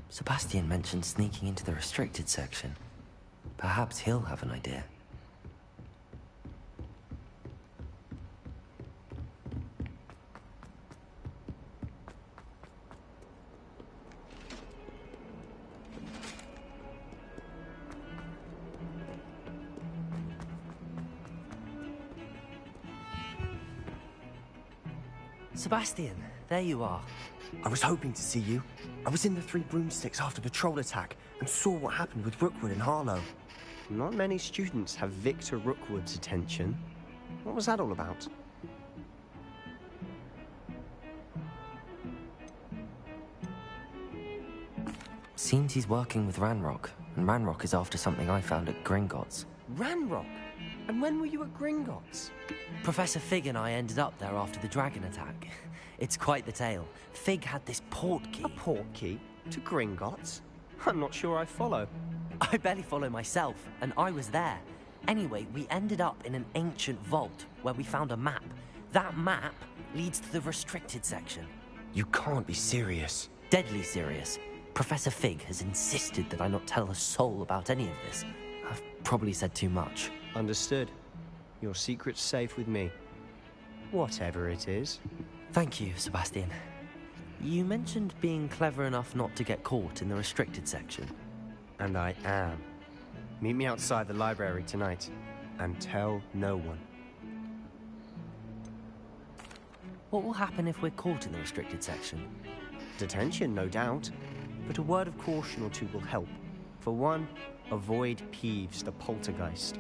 Sebastian mentioned sneaking into the restricted section. Perhaps he'll have an idea. Sebastian, there you are.
I was hoping to see you. I was in the Three Broomsticks after the troll attack and saw what happened with Rookwood and Harlow.
Not many students have Victor Rookwood's attention. What was that all about?
Seems he's working with Ranrock, and Ranrock is after something I found at Gringotts.
Ranrock? And when were you at Gringotts?
Professor Fig and I ended up there after the dragon attack. It's quite the tale. Fig had this port key.
A port key? To Gringotts? I'm not sure I follow.
I barely follow myself, and I was there. Anyway, we ended up in an ancient vault where we found a map. That map leads to the restricted section.
You can't be serious.
Deadly serious. Professor Fig has insisted that I not tell a soul about any of this. I've probably said too much.
Understood. Your secret's safe with me. Whatever it is.
Thank you, Sebastian. You mentioned being clever enough not to get caught in the restricted section.
And I am. Meet me outside the library tonight, and tell no one.
What will happen if we're caught in the restricted section?
Detention, no doubt. But a word of caution or two will help. For one, avoid Peeves, the poltergeist.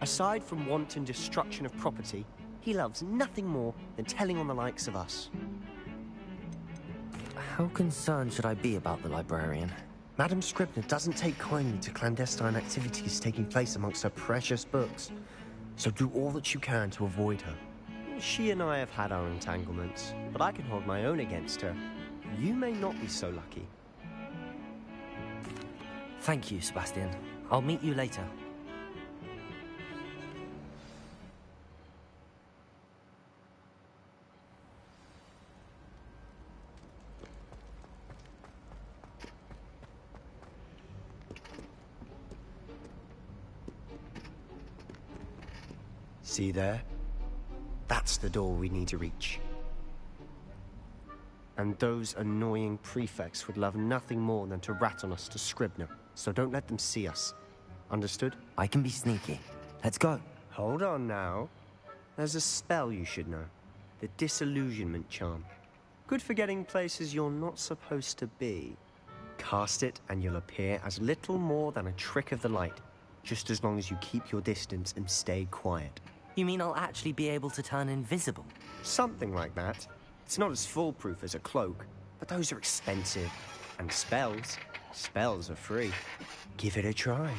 Aside from wanton destruction of property, he loves nothing more than telling on the likes of us.
How concerned should I be about the librarian?
Madam Scribner doesn't take kindly to clandestine activities taking place amongst her precious books. So do all that you can to avoid her.
She and I have had our entanglements, but I can hold my own against her. You may not be so lucky.
Thank you, Sebastian. I'll meet you later.
See there? That's the door we need to reach. And those annoying prefects would love nothing more than to rat on us to Scribner, so don't let them see us. Understood?
I can be sneaky. Let's go.
Hold on now. There's a spell you should know. The Disillusionment Charm. Good for getting places you're not supposed to be. Cast it and you'll appear as little more than a trick of the light, just as long as you keep your distance and stay quiet.
You mean I'll actually be able to turn invisible?
Something like that. It's not as foolproof as a cloak, but those are expensive. And spells are free. Give it a try.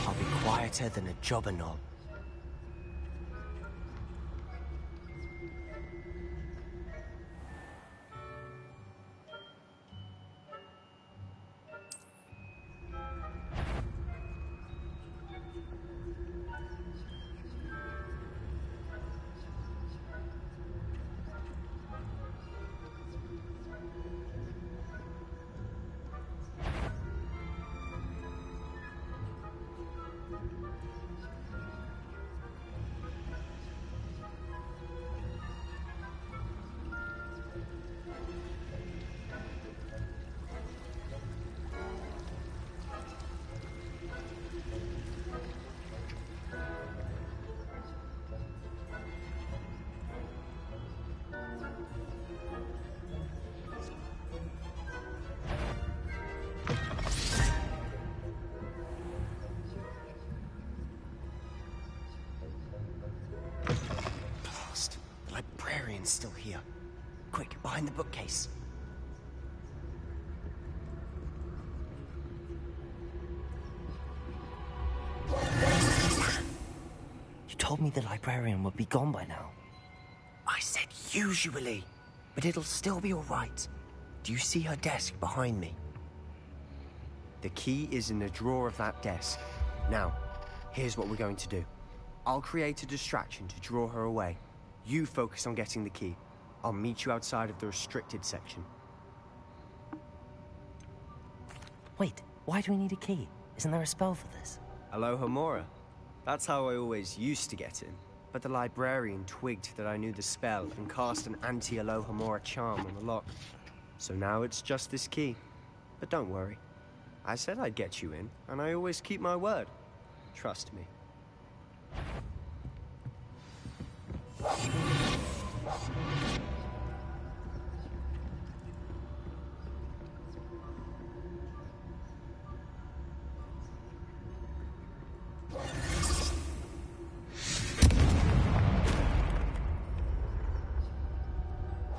I'll be quieter than a jobber knob. Still here. Quick, behind the bookcase.
You told me the librarian would be gone by now.
I said usually, but it'll still be all right. Do you see her desk behind me? The key is in the drawer of that desk. Now, here's what we're going to do. I'll create a distraction to draw her away. You focus on getting the key. I'll meet you outside of the restricted section.
Wait, why do we need a key? Isn't there a spell for this?
Alohomora. That's how I always used to get in. But the librarian twigged that I knew the spell and cast an anti-Alohomora charm on the lock. So now it's just this key. But don't worry. I said I'd get you in, and I always keep my word. Trust me.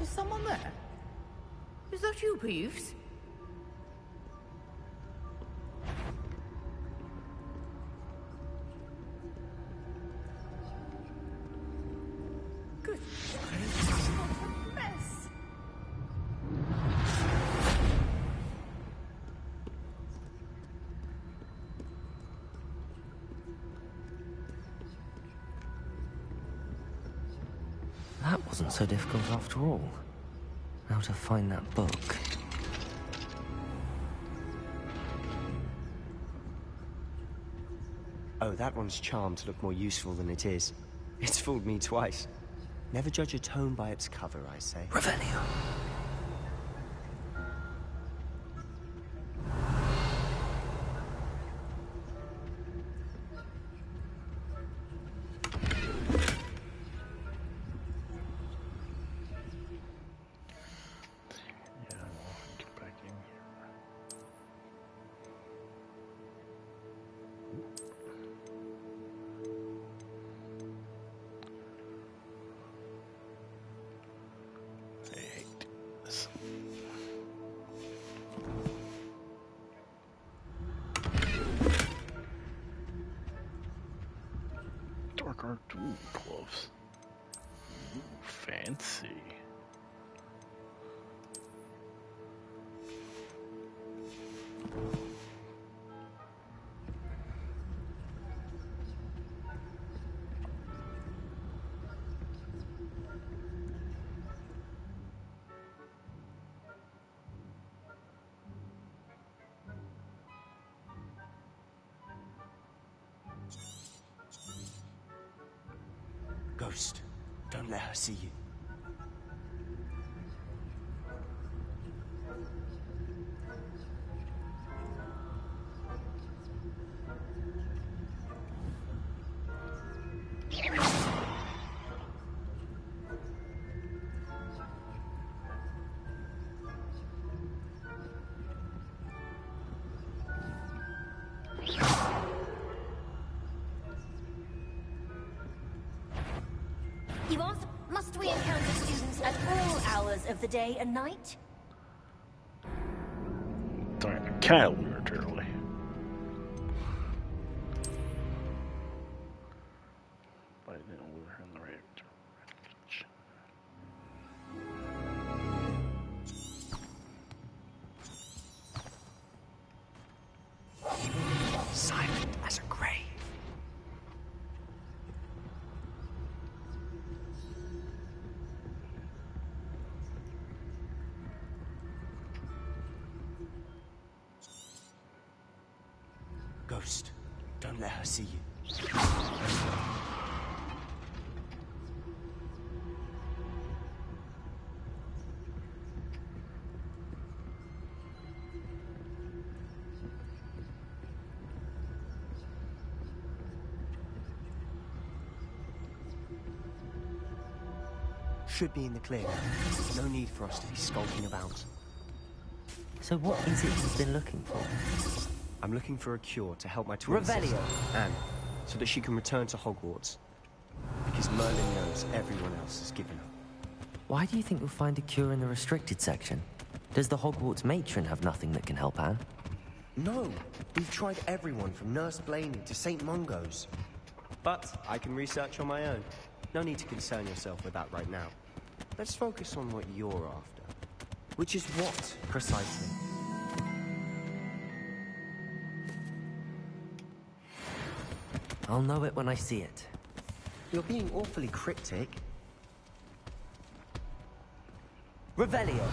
Is someone there? Is that you, Peeves? Good. What a mess.
That wasn't so difficult after all. Now to find that book.
Oh, that one's charmed to look more useful than it is. It's fooled me twice. Never judge a tome by its cover, I say.
Revelio.
Dark dual gloves. Ooh, fancy.
Ghost, don't let her see you.
You ask, must we encounter students at all hours of the day and night?
Darn, kind of weird, really. But I didn't lure her in the right direction.
Silent as a grave. Ghost, don't let her see you. Should be in the clear. No need for us to be skulking about.
So what is it you've been looking for?
I'm looking for a cure to help my twin sister, Anne, so that she can return to Hogwarts. Because Merlin knows everyone else has given up.
Why do you think you'll find a cure in the restricted section? Does the Hogwarts matron have nothing that can help Anne?
No, we've tried everyone from Nurse Blaney to St. Mungo's. But I can research on my own. No need to concern yourself with that right now. Let's focus on what you're after.
Which is what, precisely? I'll know it when I see it.
You're being awfully cryptic.
Revelio.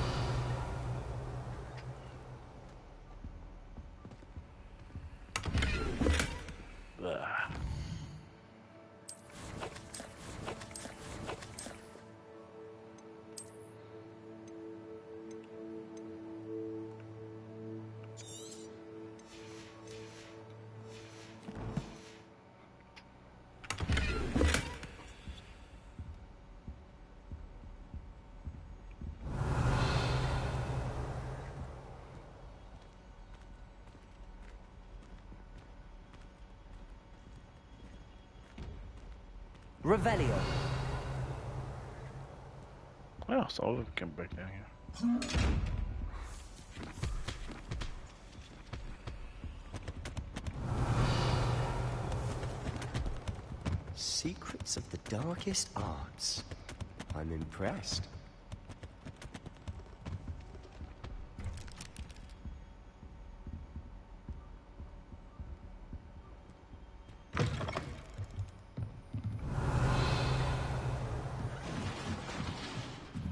Revelio.
Oh, so I'll come back down here.
Secrets of the darkest arts. I'm impressed.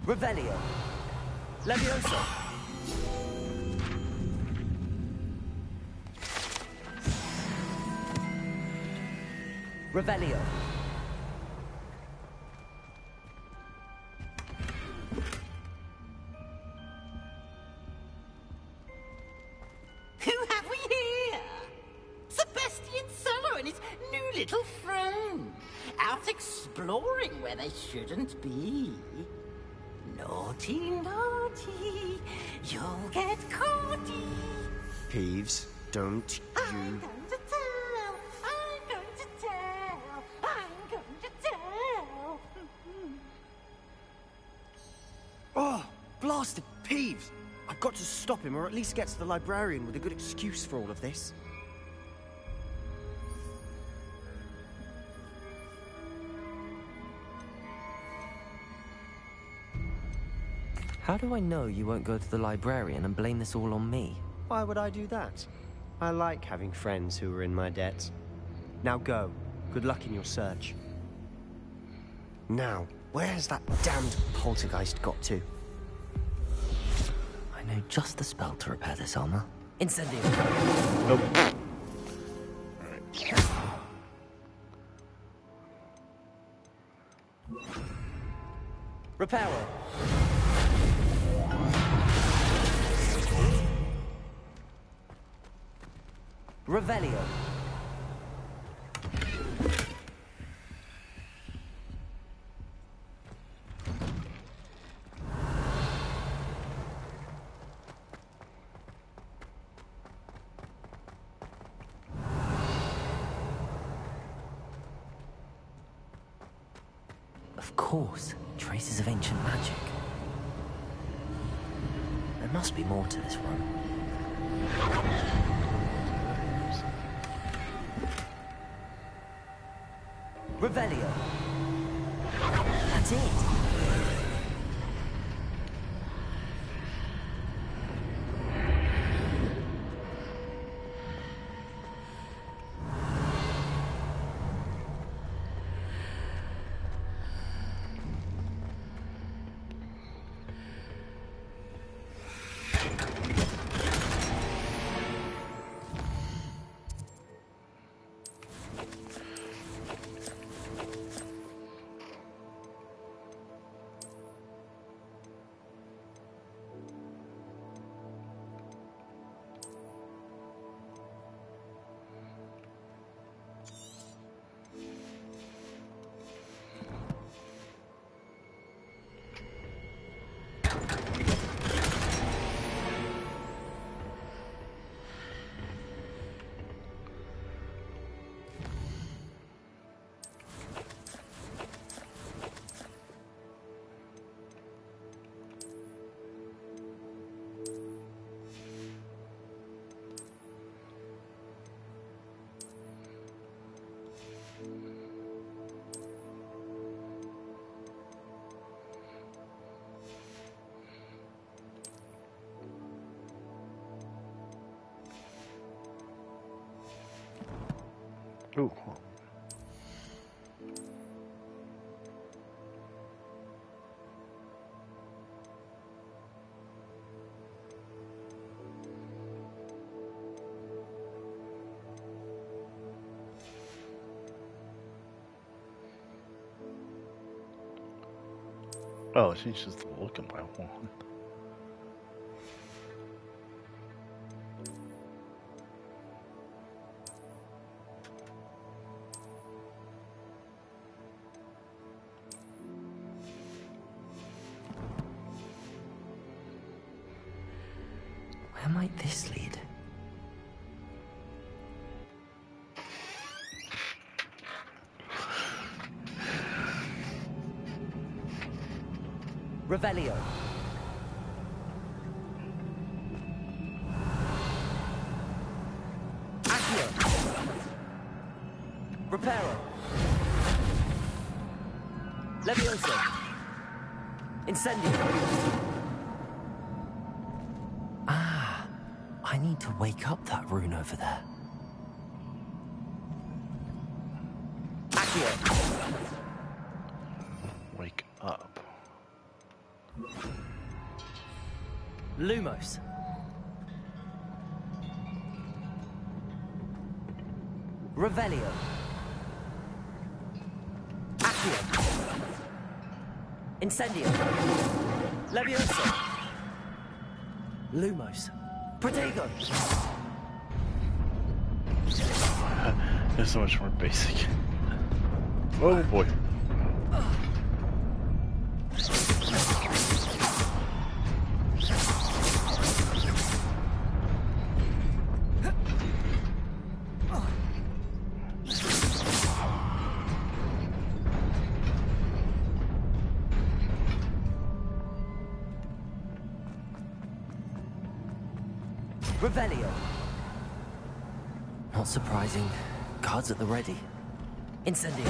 Revelio. Levioso. Revelio.
Who have we here? Sebastian Solo and his new little friend. Out exploring where they shouldn't be. Naughty, naughty, you'll get caughty.
Peeves, don't you...
I'm going to tell, I'm going to tell, I'm going to tell.
Oh, blasted Peeves! I've got to stop him, or at least get to the librarian with a good excuse for all of this.
How do I know you won't go to the librarian and blame this all on me?
Why would I do that? I like having friends who are in my debt. Now go. Good luck in your search. Now, where has that damned poltergeist got to?
I know just the spell to repair this armor. Incendio.
Nope.
Reparo. Revelio. Of course, traces of ancient magic. There must be more to this room. Revelio. That's it.
Ooh. Oh, she's just looking like one.
Where might this lead? Revelio. Accio. Reparo. Levioso. Incendio. Ah, I need to wake up that rune over there. Accio.
Wake up.
Lumos. Revelio. Accio. Incendio. Levioso. Lumos. Protego.
It's so much more basic. Oh boy.
Revelio. Not surprising. Guards at the ready. Incendio.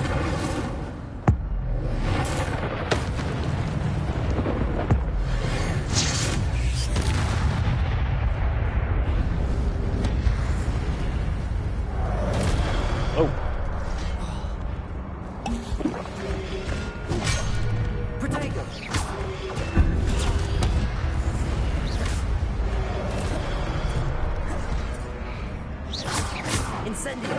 Oh.
Protego. Incendio.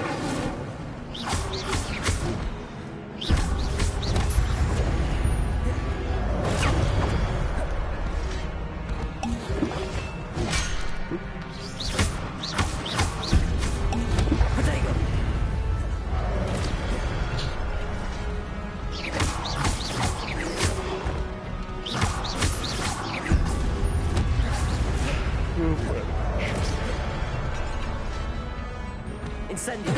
Incendio.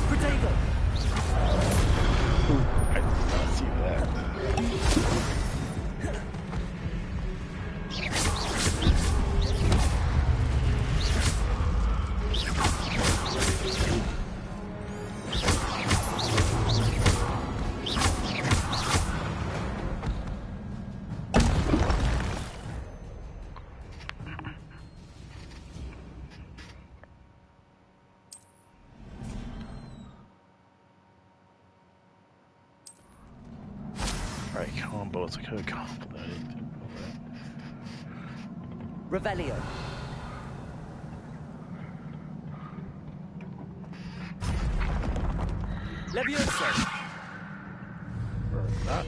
Protego.
I did not see that. combos. I could have comboed that.
Revelio.
Levioso.
Or not.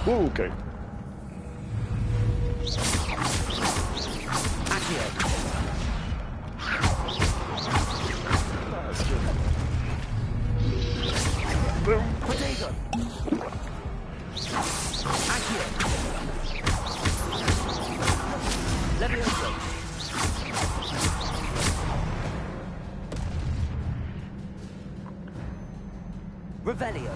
Ooh, okay.
Accio.
That's good. Boom.
Potato. Accio. Levioso. Revelio.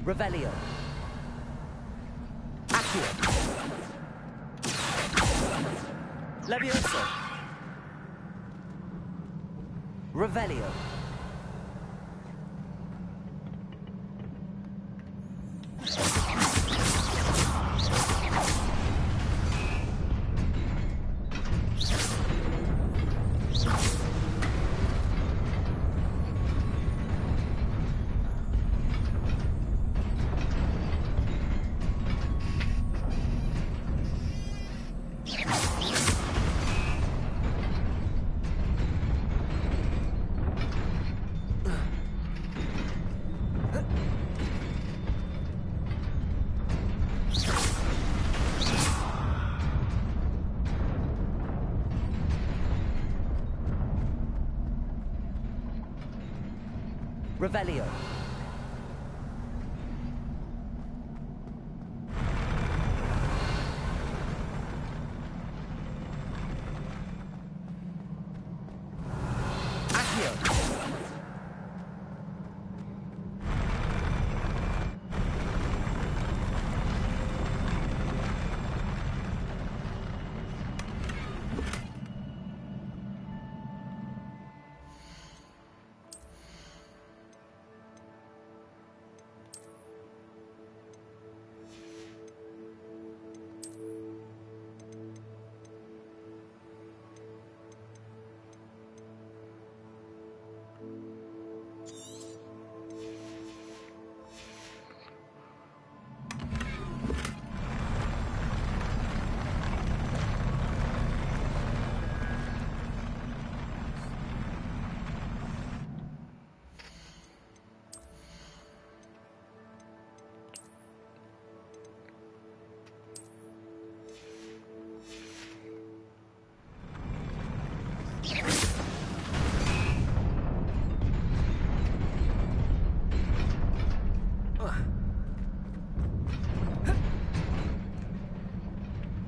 Revelio. Accio. Levioso. Revelio. Revelio. Accio.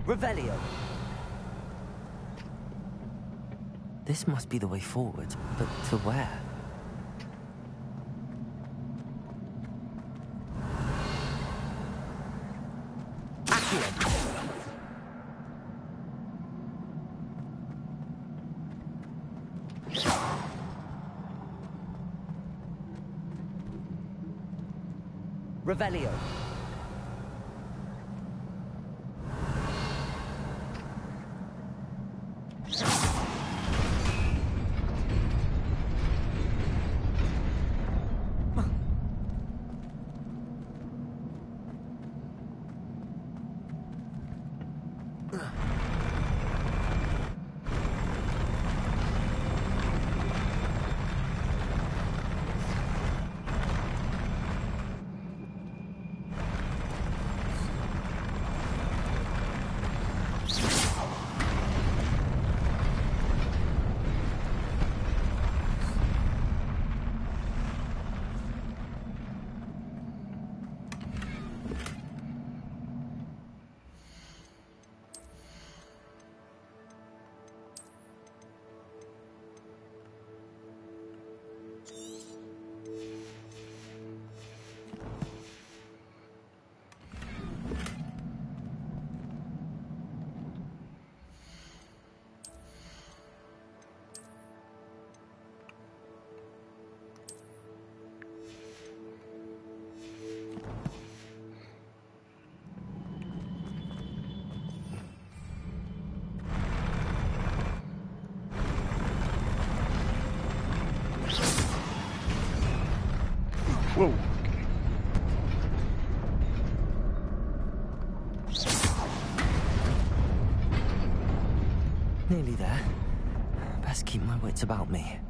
Revelio.
This must be the way forward, but to where?
Accio. Revelio.
Nearly there. Best keep my wits about me.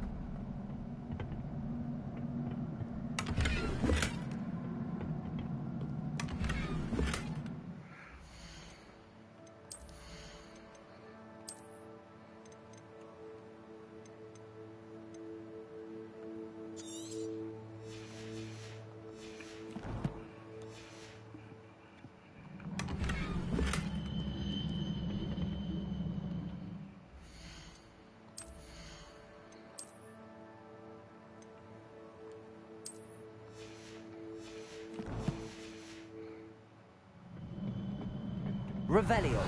Revelio.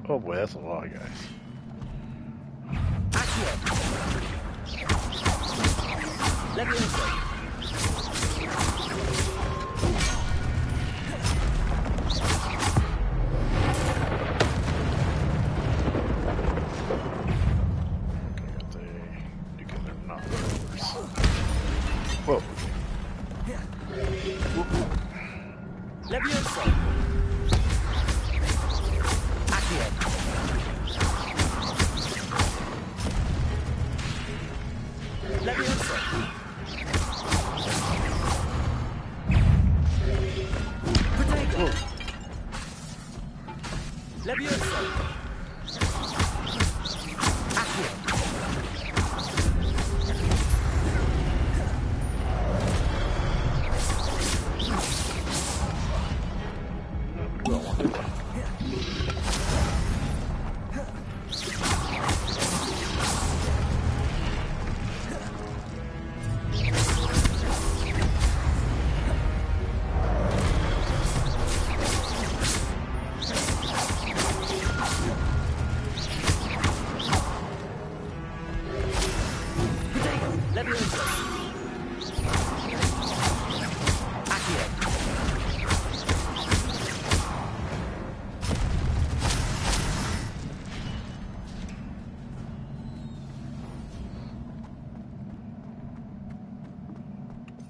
Oh boy, that's a lot of guys. Whoa.
Levioso. Accio. Levioso. Potato. Levioso. Accio.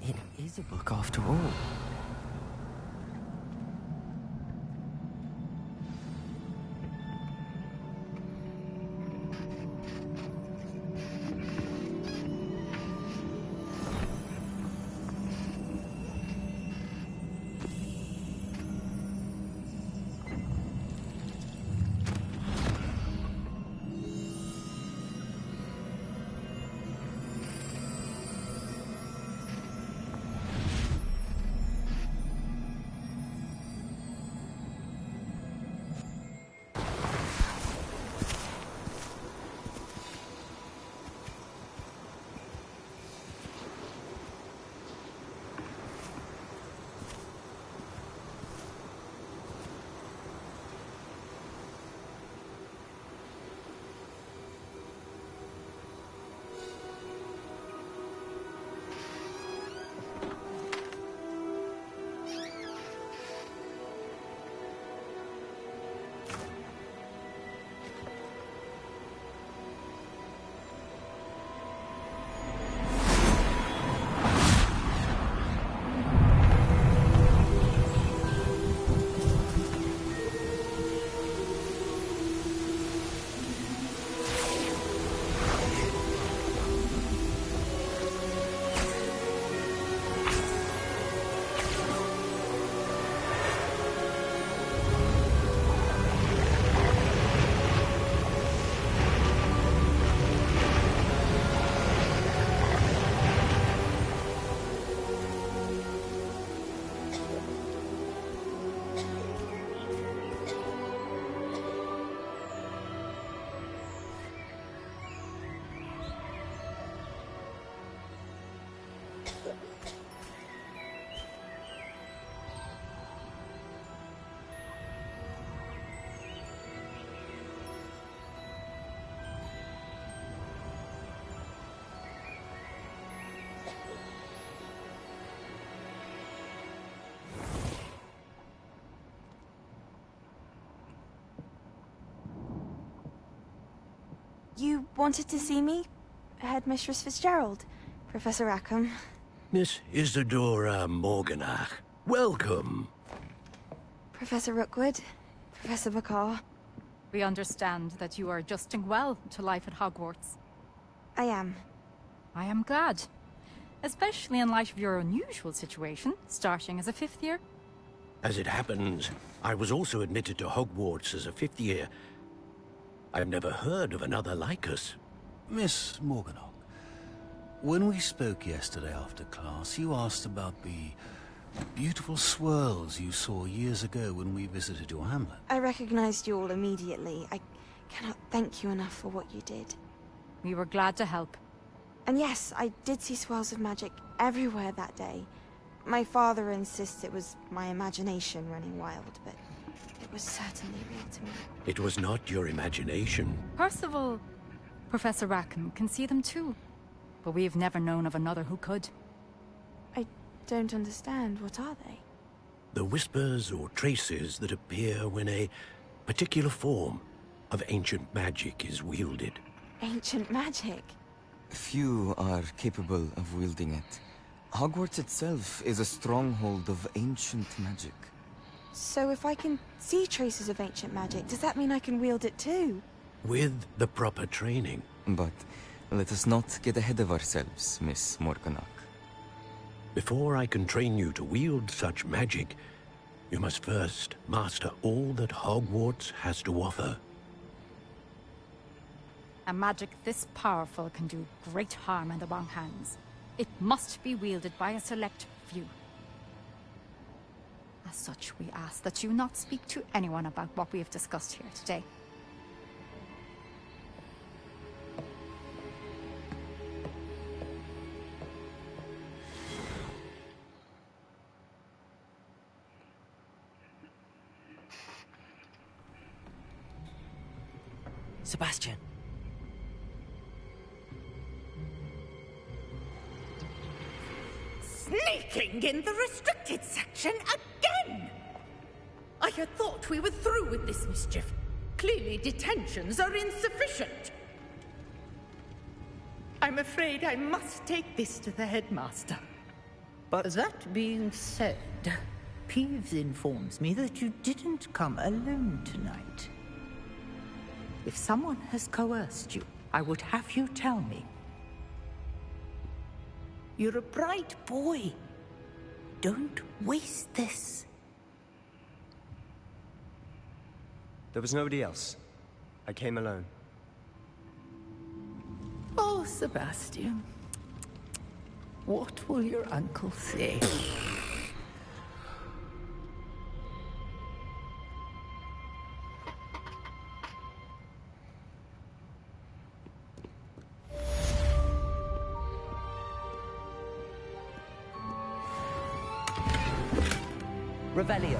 It is a book after all.
You wanted to see me? Headmistress Fitzgerald? Professor Rackham?
Miss Isadora Morganach, welcome.
Professor Rookwood?
Professor Bakar.
We understand that you are adjusting well to life at Hogwarts.
I am.
I am glad. Especially in light of your unusual situation, starting as a 5th year.
As it happens, I was also admitted to Hogwarts as a 5th year. I've never heard of another like us.
Miss Morganach, when we spoke yesterday after class, you asked about the beautiful swirls you saw years ago when we visited your hamlet.
I recognized you all immediately. I cannot thank you enough for what you did.
We were glad to help.
And yes, I did see swirls of magic everywhere that day. My father insists it was my imagination running wild, but it was certainly real to me.
It was not your imagination.
Percival, Professor Rackham can see them too. But we've never known of another who could.
I don't understand. What are they?
The whispers or traces that appear when a particular form of ancient magic is wielded.
Ancient magic?
Few are capable of wielding it. Hogwarts itself is a stronghold of ancient magic.
So if I can see traces of ancient magic, does that mean I can wield it too?
With the proper training.
But let us not get ahead of ourselves, Miss Morganach.
Before I can train you to wield such magic, you must first master all that Hogwarts has to offer.
A magic this powerful can do great harm in the wrong hands. It must be wielded by a select few. As such, we ask that you not speak to anyone about what we have discussed here today.
Sebastian.
Sneaking in the restricted section again! I had thought we were through with this mischief. Clearly detentions are insufficient. I'm afraid I must take this to the headmaster.
But that being said, Peeves informs me that you didn't come alone tonight. If someone has coerced you, I would have you tell me. You're a bright boy. Don't waste this.
There was nobody else. I came alone.
Oh, Sebastian. What will your uncle say?
Revelio.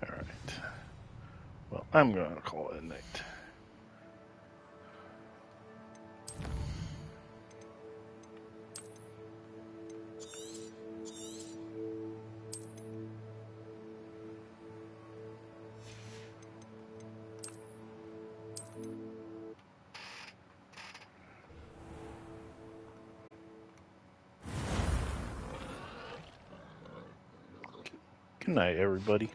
Alright. Well, I'm going to call it a night. Good night, everybody.